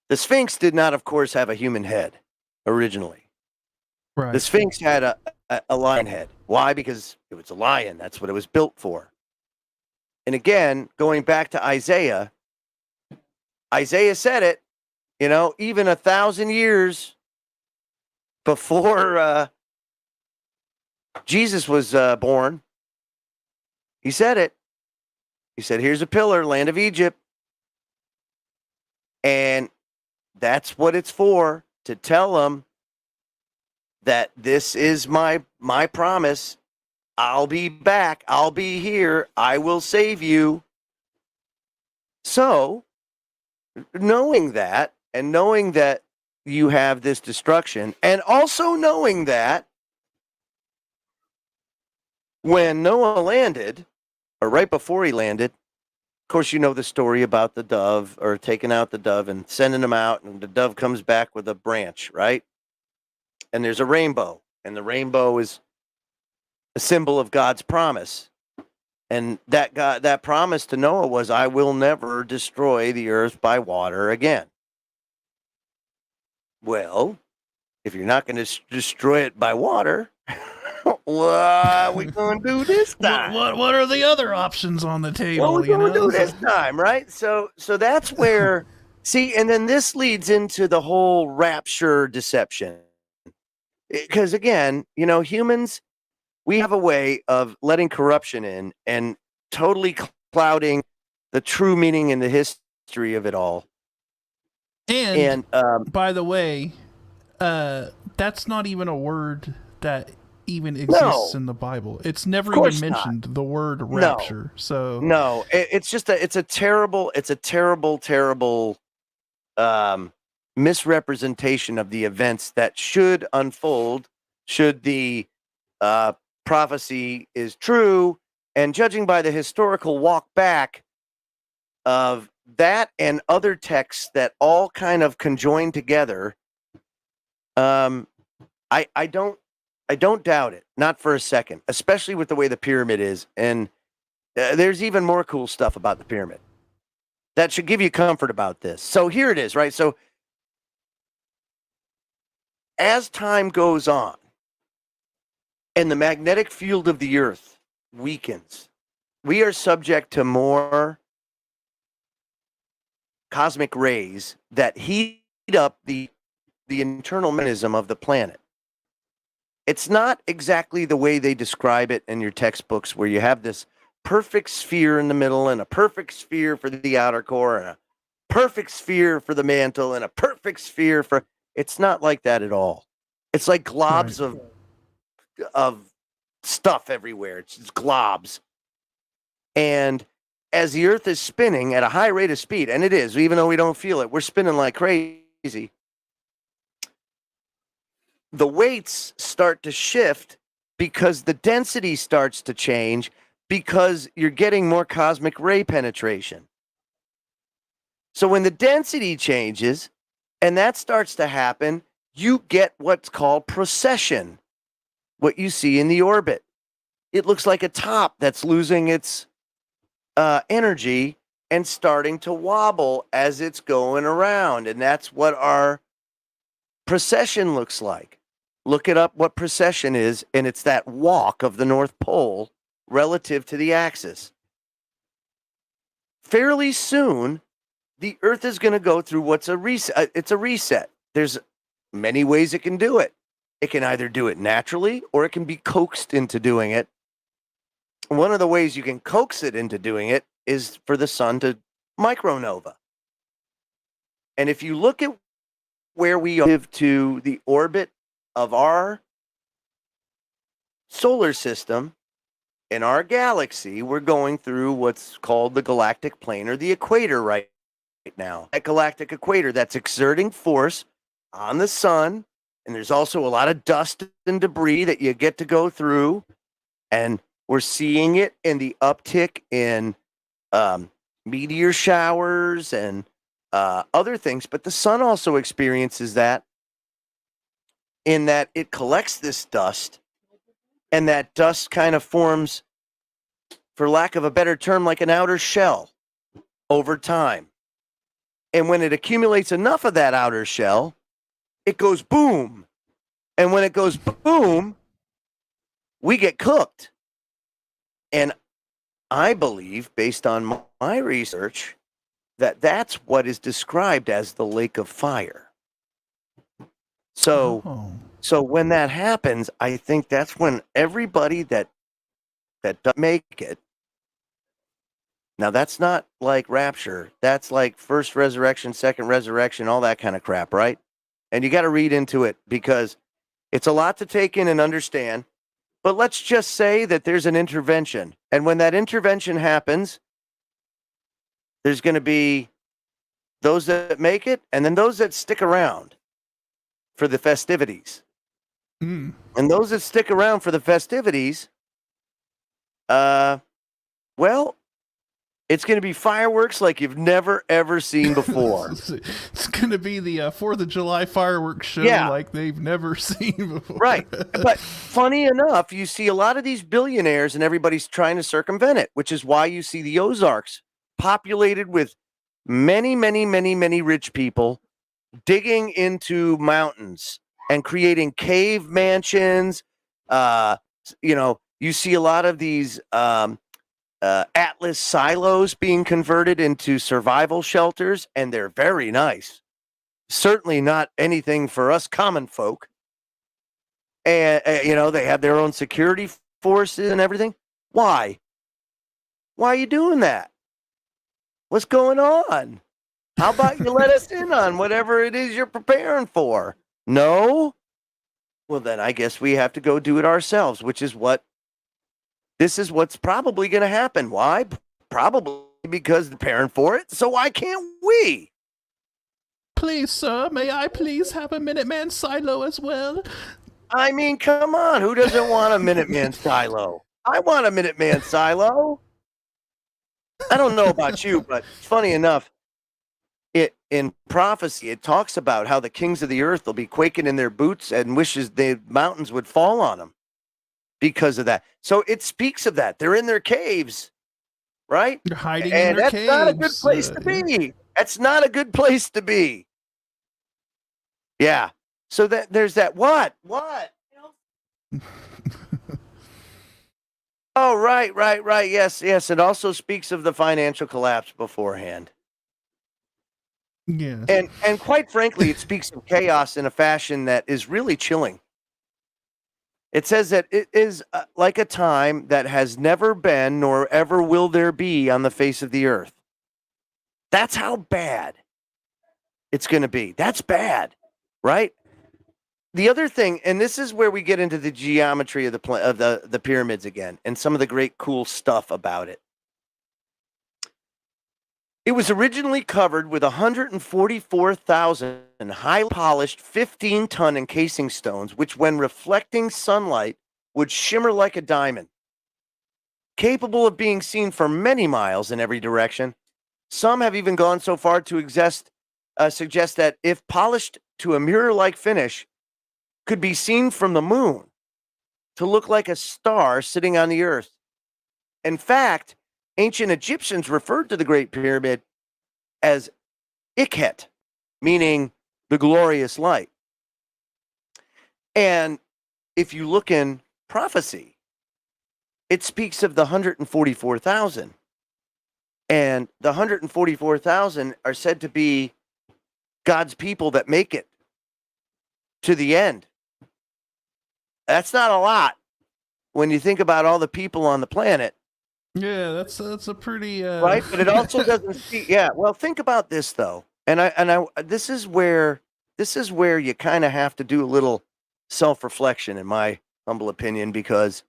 The Sphinx did not, of course, have a human head originally. Right. The Sphinx had a lion head. Why? Because it was a lion. That's what it was built for. And again, going back to Isaiah said it, even 1,000 years before Jesus was born. He said it. He said, here's a pillar, land of Egypt. And that's what it's for, to tell them that this is my promise. I'll be back. I'll be here. I will save you. So, knowing that, and knowing that you have this destruction, and also knowing that when Noah landed, or right before he landed, of course, you know the story about the dove, or taking out the dove and sending him out, and the dove comes back with a branch, right? And there's a rainbow, and the rainbow is a symbol of God's promise. And that promise to Noah was, I will never destroy the earth by water again. Well, if you're not going to destroy it by water, what are we going to do this time? What are the other options on the table? What are we going to do this time, right? So that's where, see, and then this leads into the whole rapture deception. Because again, humans, we have a way of letting corruption in and totally clouding the true meaning and the history of it all. And by the way, that's not even a word that even exists in the Bible. It's never even mentioned, the word rapture. No, it's a terrible misrepresentation of the events that should unfold should the prophecy is true. And judging by the historical walk back of that and other texts that all kind of conjoin together, I don't doubt it, not for a second, especially with the way the pyramid is. And there's even more cool stuff about the pyramid that should give you comfort about this. So here it is, right? So as time goes on and the magnetic field of the earth weakens, we are subject to more cosmic rays that heat up the internal mechanism of the planet. It's not exactly the way they describe it in your textbooks, where you have this perfect sphere in the middle and a perfect sphere for the outer core and a perfect sphere for the mantle and a perfect sphere for... It's not like that at all. It's like globs of stuff everywhere. It's just globs. And as the earth is spinning at a high rate of speed, and it is, even though we don't feel it, we're spinning like crazy. The weights start to shift because the density starts to change, because you're getting more cosmic ray penetration. So when the density changes and that starts to happen, you get what's called precession, what you see in the orbit. It looks like a top that's losing its energy, and starting to wobble as it's going around. And that's what our precession looks like. Look it up what precession is, and it's that walk of the North Pole relative to the axis. Fairly soon, the Earth is going to go through what's a reset. It's a reset. There's many ways it can do it. It can either do it naturally or it can be coaxed into doing it. One of the ways you can coax it into doing it is for the sun to micronova. And if you look at where we live to the orbit of our solar system in our galaxy, we're going through what's called the galactic plane or the equator right now. That galactic equator that's exerting force on the sun, and there's also a lot of dust and debris that you get to go through, and we're seeing it in the uptick in meteor showers and other things, but the sun also experiences that in that it collects this dust, and that dust kind of forms, for lack of a better term, like an outer shell over time. And when it accumulates enough of that outer shell, it goes boom. And when it goes boom, we get cooked. And I believe, based on my research, that that's what is described as the lake of fire. So when that happens, I think that's when everybody that doesn't make it. Now, that's not like rapture. That's like first resurrection, second resurrection, all that kind of crap, right? And you got to read into it because it's a lot to take in and understand. But let's just say that there's an intervention. And when that intervention happens, there's going to be those that make it and then those that stick around for the festivities. And those that stick around for the festivities, well, it's going to be fireworks like you've never, ever seen before. It's going to be the 4th of July fireworks show like they've never seen before. Right. But funny enough, you see a lot of these billionaires and everybody's trying to circumvent it, which is why you see the Ozarks populated with many, many, many, many rich people digging into mountains and creating cave mansions. You see a lot of these Atlas silos being converted into survival shelters, and they're very nice. Certainly not anything for us common folk. And, they have their own security forces and everything. Why? Why are you doing that? What's going on? How about you let us in on whatever it is you're preparing for? No? Well, then I guess we have to go do it ourselves, this is what's probably going to happen. Why? Probably because they're preparing for it. So why can't we? Please, sir, may I please have a Minuteman silo as well? I mean, come on. Who doesn't want a Minuteman silo? I want a Minuteman silo. I don't know about you, but funny enough, in prophecy, it talks about how the kings of the earth will be quaking in their boots and wishes the mountains would fall on them because of that. So it speaks of that. They're in their caves, right? They're hiding in their caves. That's not a good place to be. That's not a good place to be. Yeah. So there's that. What? Oh, right. Yes. It also speaks of the financial collapse beforehand. Yeah. And quite frankly, it speaks of chaos in a fashion that is really chilling. It says that it is like a time that has never been nor ever will there be on the face of the earth. That's how bad it's going to be. That's bad, right? The other thing, and this is where we get into the geometry of the pyramids again, and some of the great cool stuff about it. It was originally covered with 144,000 highly polished 15-ton encasing stones, which when reflecting sunlight would shimmer like a diamond. Capable of being seen for many miles in every direction, some have even gone so far to suggest that if polished to a mirror-like finish, could be seen from the moon to look like a star sitting on the earth. In fact, ancient Egyptians referred to the Great Pyramid as Ikhet, meaning the glorious light. And if you look in prophecy, it speaks of the 144,000. And the 144,000 are said to be God's people that make it to the end. That's not a lot when you think about all the people on the planet. Yeah, that's a pretty right, but it also doesn't speak. Yeah, well, think about this though, and I this is where you kind of have to do a little self-reflection, in my humble opinion, because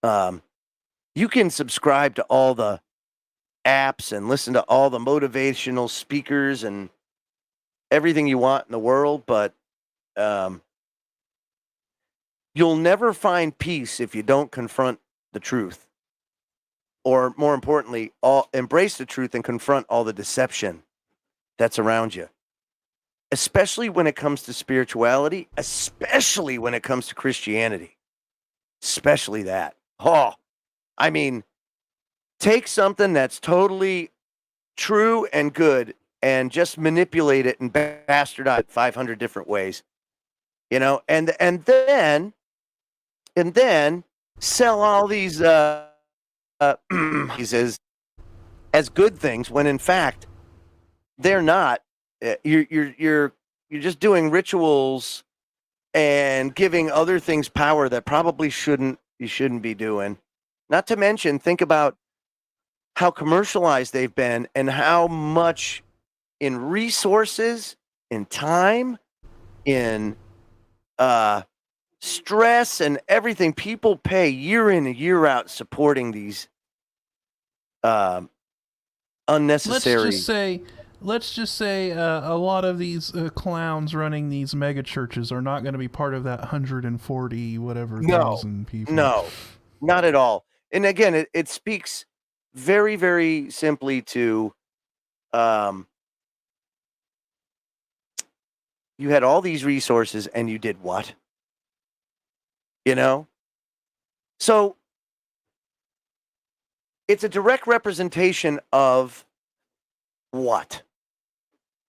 you can subscribe to all the apps and listen to all the motivational speakers and everything you want in the world, but you'll never find peace if you don't confront the truth. Or more importantly, embrace the truth and confront all the deception that's around you. Especially when it comes to spirituality, especially when it comes to Christianity. Especially that. Oh, I mean, take something that's totally true and good and just manipulate it and bastardize it 500 different ways. You know, and then sell all these as good things when in fact they're not. You're just doing rituals and giving other things power that probably you shouldn't be doing. Not to mention, think about how commercialized they've been and how much in resources, in time, in stress and everything people pay year in and year out supporting these unnecessary. Let's just say a lot of these clowns running these mega churches are not going to be part of that 140 whatever thousand people. No, not at all. And again, it speaks very, very simply to you had all these resources and you did what? You know? So it's a direct representation of what?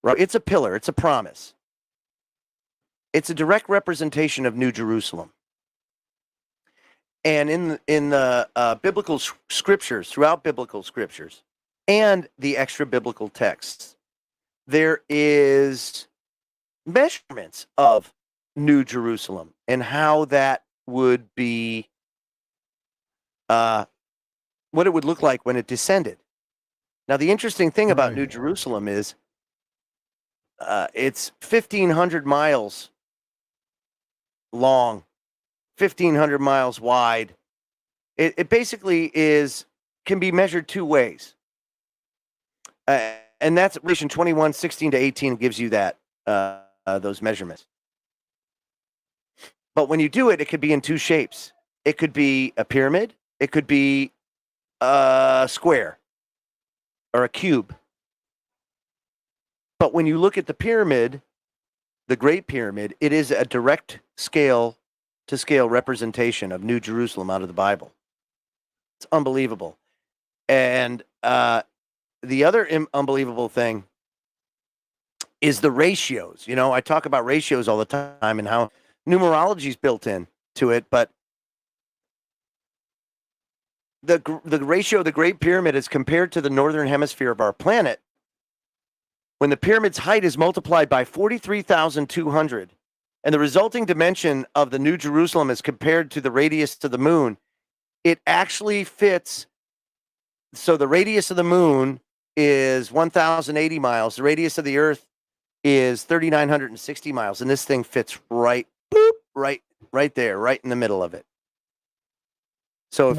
Right? It's a pillar. It's a promise. It's a direct representation of New Jerusalem. And in the biblical scriptures, throughout biblical scriptures, and the extra biblical texts, there is measurements of New Jerusalem and how that would be, what it would look like when it descended. Now, the interesting thing about New Jerusalem is it's 1,500 miles long, 1,500 miles wide. It basically can be measured two ways. And that's Revelation 21, 16 to 18 gives you that, those measurements. But when you do it, it could be in two shapes. It could be a pyramid. It could be a square or a cube. But when you look at the pyramid, the Great Pyramid, it is a direct scale-to-scale representation of New Jerusalem out of the Bible. It's unbelievable. And the other unbelievable thing is the ratios. You know, I talk about ratios all the time and how numerology is built in to it, but the ratio of the Great Pyramid is compared to the northern hemisphere of our planet. When the pyramid's height is multiplied by 43,200, and the resulting dimension of the New Jerusalem is compared to the radius to the moon, it actually fits. So the radius of the moon is 1,080 miles. The radius of the Earth is 3,960 miles, and this thing fits right there, right in the middle of it. So if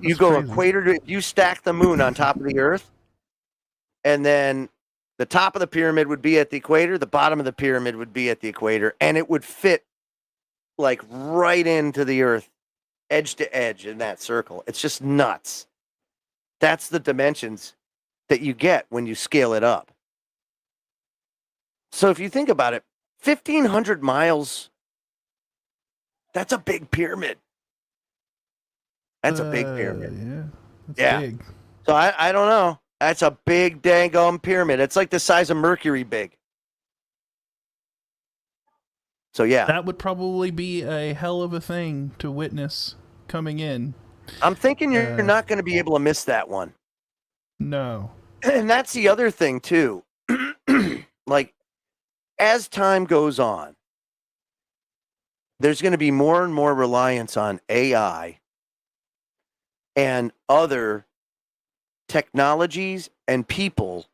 you go crazy. Equator to, you stack the moon on top of the Earth, and then the top of the pyramid would be at the equator, the bottom of the pyramid would be at the equator, and it would fit like right into the Earth, edge to edge in that circle. It's just nuts. That's the dimensions that you get when you scale it up. So if you think about it, 1,500 miles, that's a big pyramid. That's a big pyramid. Yeah. That's big. So I don't know. That's a big dang pyramid. It's like the size of Mercury big. So yeah. That would probably be a hell of a thing to witness coming in. I'm thinking you're not going to be able to miss that one. No. And that's the other thing too. Like, as time goes on, there's going to be more and more reliance on AI and other technologies and people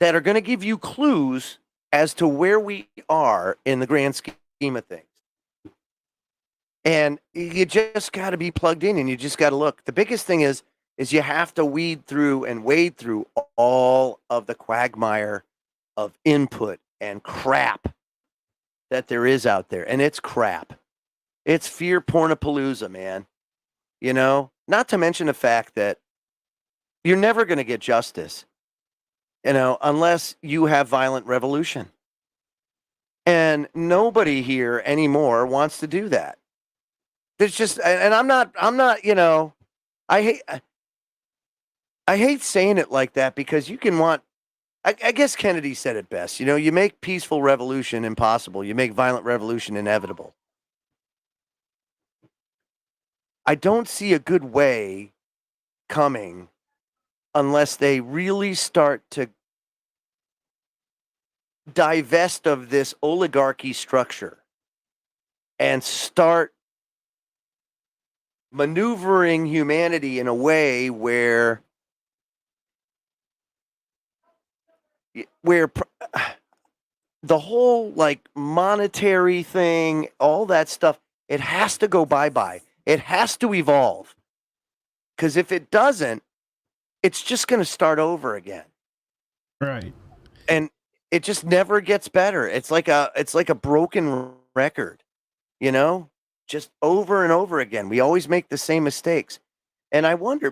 that are going to give you clues as to where we are in the grand scheme of things. And you just got to be plugged in, and you just got to look. The biggest thing is you have to weed through and wade through all of the quagmire of input and crap that there is out there. And it's crap. It's fear pornapalooza, man. You know, not to mention the fact that you're never going to get justice, you know, unless you have violent revolution. And nobody here anymore wants to do that. There's just, and I'm not, you know, I hate saying it like that, because you can want, I guess Kennedy said it best. You know, you make peaceful revolution impossible. You make violent revolution inevitable. I don't see a good way coming unless they really start to divest of this oligarchy structure and start maneuvering humanity in a way where the whole like monetary thing, all that stuff, it has to go bye-bye. It has to evolve. Because if it doesn't, it's just going to start over again. Right. And it just never gets better. It's like a broken record, you know, just over and over again. We always make the same mistakes. And I wonder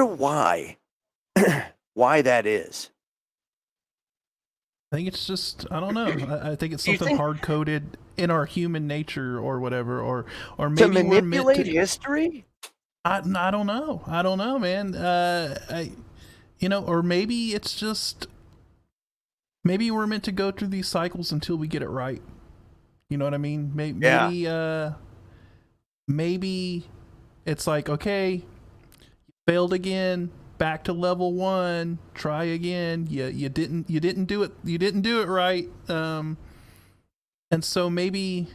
why, why that is. I think it's just, I don't know. I think it's something hard-coded in our human nature or whatever, or maybe to manipulate we're meant to, history? I don't know. I don't know, man. You know, or maybe it's just, maybe we're meant to go through these cycles until we get it right. You know what I mean? Maybe it's like, okay, failed again, back to level 1, try again. You didn't do it. You didn't do it right. And so maybe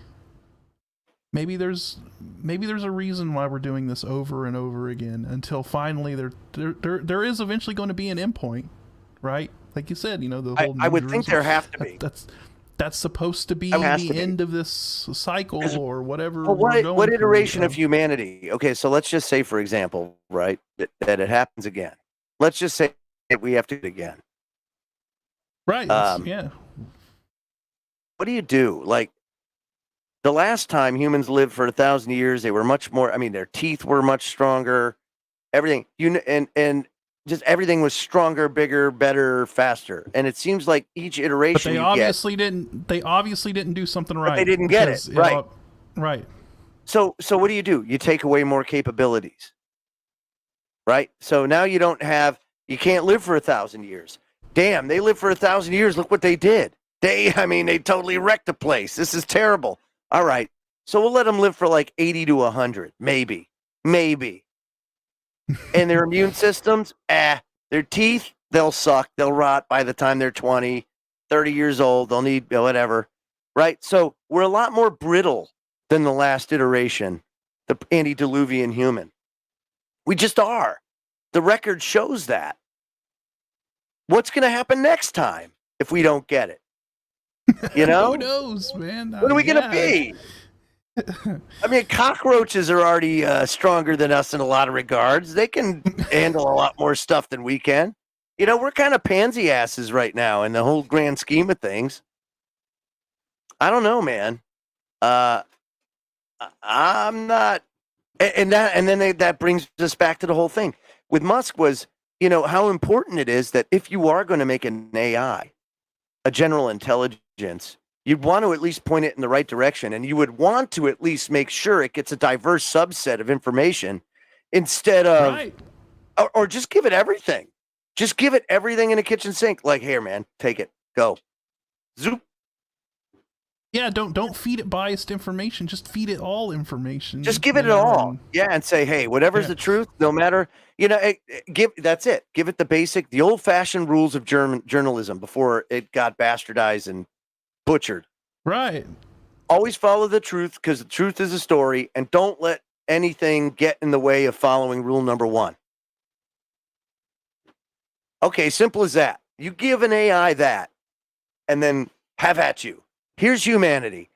there's a reason why we're doing this over and over again until finally there is eventually going to be an endpoint, right? Like you said, you know, the whole. I would think there have to be. That's supposed to be the end of this cycle or whatever. Well, what iteration of humanity? Okay, so let's just say, for example, right, that it happens again. Let's just say that we have to do it again. Right. Yeah. What do you do? Like, the last time humans lived for 1,000 years, they were much more. I mean, their teeth were much stronger. Everything, and just everything was stronger, bigger, better, faster. And it seems like each iteration, but they obviously didn't. They obviously didn't do something right. But they didn't get it right. Right. So what do? You take away more capabilities, right? So now you can't live for 1,000 years. Damn, they lived for 1,000 years. Look what they did. They totally wrecked the place. This is terrible. All right. So we'll let them live for like 80 to 100, maybe. And their immune systems, their teeth, they'll suck. They'll rot by the time they're 20, 30 years old. They'll need whatever, right? So we're a lot more brittle than the last iteration, the antediluvian human. We just are. The record shows that. What's going to happen next time if we don't get it? You know? Who knows, man? What are we going to be? I mean, cockroaches are already stronger than us in a lot of regards. They can handle a lot more stuff than we can. You know, we're kind of pansy asses right now in the whole grand scheme of things. I don't know, man. I'm not. And then that brings us back to the whole thing with Musk was, you know, how important it is that if you are going to make an AI, a general intelligence, you'd want to at least point it in the right direction, and you would want to at least make sure it gets a diverse subset of information instead of, right. or just give it everything. Just give it everything in a kitchen sink. Like, here, man, take it, go. Zoop. Yeah, don't feed it biased information. Just feed it all information. Just give it all. Yeah, and say, hey, whatever's the truth, no matter, that's it. Give it the old-fashioned rules of journalism before it got bastardized and butchered. Right. Always follow the truth, because the truth is a story, and don't let anything get in the way of following rule number 1. Okay, simple as that. You give an AI that, and then have at you. Here's humanity.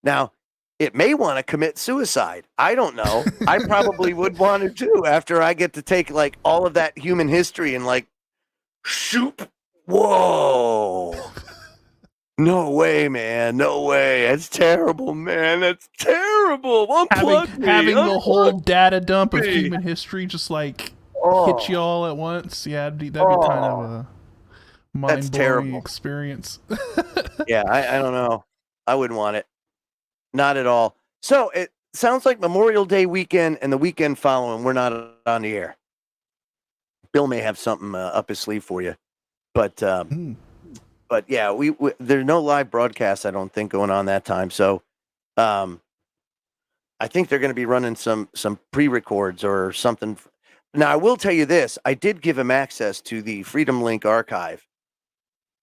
Now, it may want to commit suicide. I don't know. I probably would want to too after I get to take like all of that human history and like, shoop. Whoa. No way, man. No way. That's terrible, man. That's terrible. Having the whole data dump of human history just like hit you all at once. Yeah, that'd be kind of a mind-blowing experience. Yeah, I don't know. I wouldn't want it. Not at all. So it sounds like Memorial Day weekend and the weekend following, we're not on the air. Bill may have something up his sleeve for you. But yeah, we there's no live broadcast, I don't think, going on that time. So I think they're going to be running some pre-records or something. Now, I will tell you this. I did give him access to the Freedom Link archive,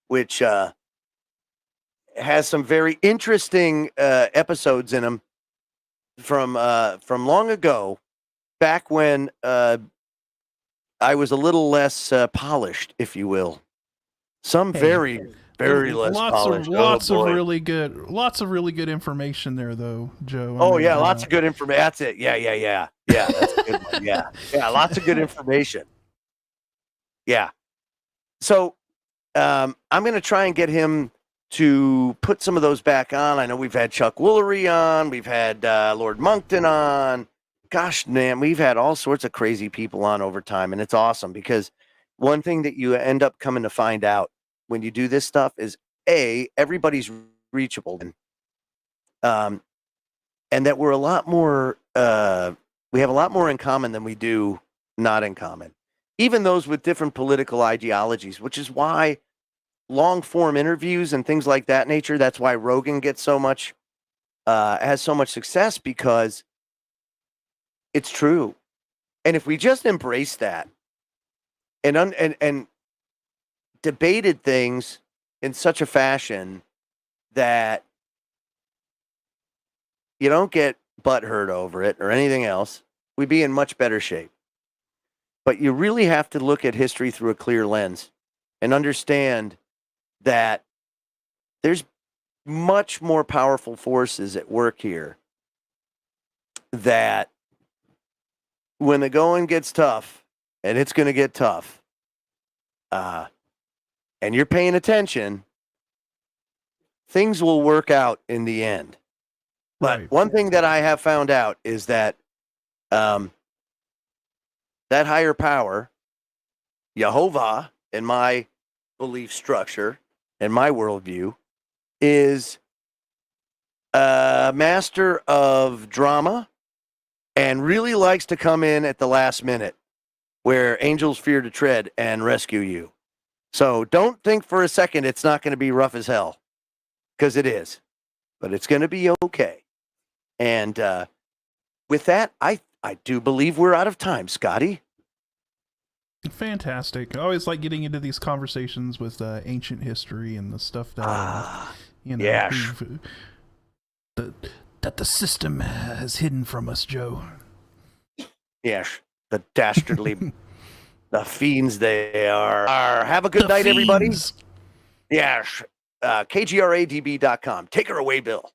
which has some very interesting episodes in them from long ago, back when I was a little less polished, if you will. Some very less polished. Lots of really good information there, though, Joe. Lots of good information. That's it. Yeah. That's a good one. Yeah. Lots of good information. Yeah. So I'm going to try and get him to put some of those back on. I know we've had Chuck Woolery on. We've had Lord Moncton on. Gosh, man, we've had all sorts of crazy people on over time, and it's awesome because one thing that you end up coming to find out when you do this stuff is everybody's reachable, and that we're a lot more. We have a lot more in common than we do not in common. Even those with different political ideologies, which is why long form interviews and things like that nature. That's why Rogan gets has so much success, because it's true. And if we just embrace that and debated things in such a fashion that you don't get butthurt over it or anything else, we'd be in much better shape. But you really have to look at history through a clear lens and understand that there's much more powerful forces at work here, that when the going gets tough, and it's going to get tough, and you're paying attention, things will work out in the end. But one thing that I have found out is that that higher power, Jehovah, in my belief structure and my worldview, is a master of drama and really likes to come in at the last minute where angels fear to tread and rescue you. So don't think for a second it's not going to be rough as hell, because it is, but it's going to be okay. And with that, I do believe we're out of time, Scotty. Fantastic. I always like getting into these conversations with ancient history and the stuff that that the system has hidden from us, Joe. Yes, the dastardly, the fiends they are. Have a good night, everybody. Yes, KGRADB.com. Take her away, Bill.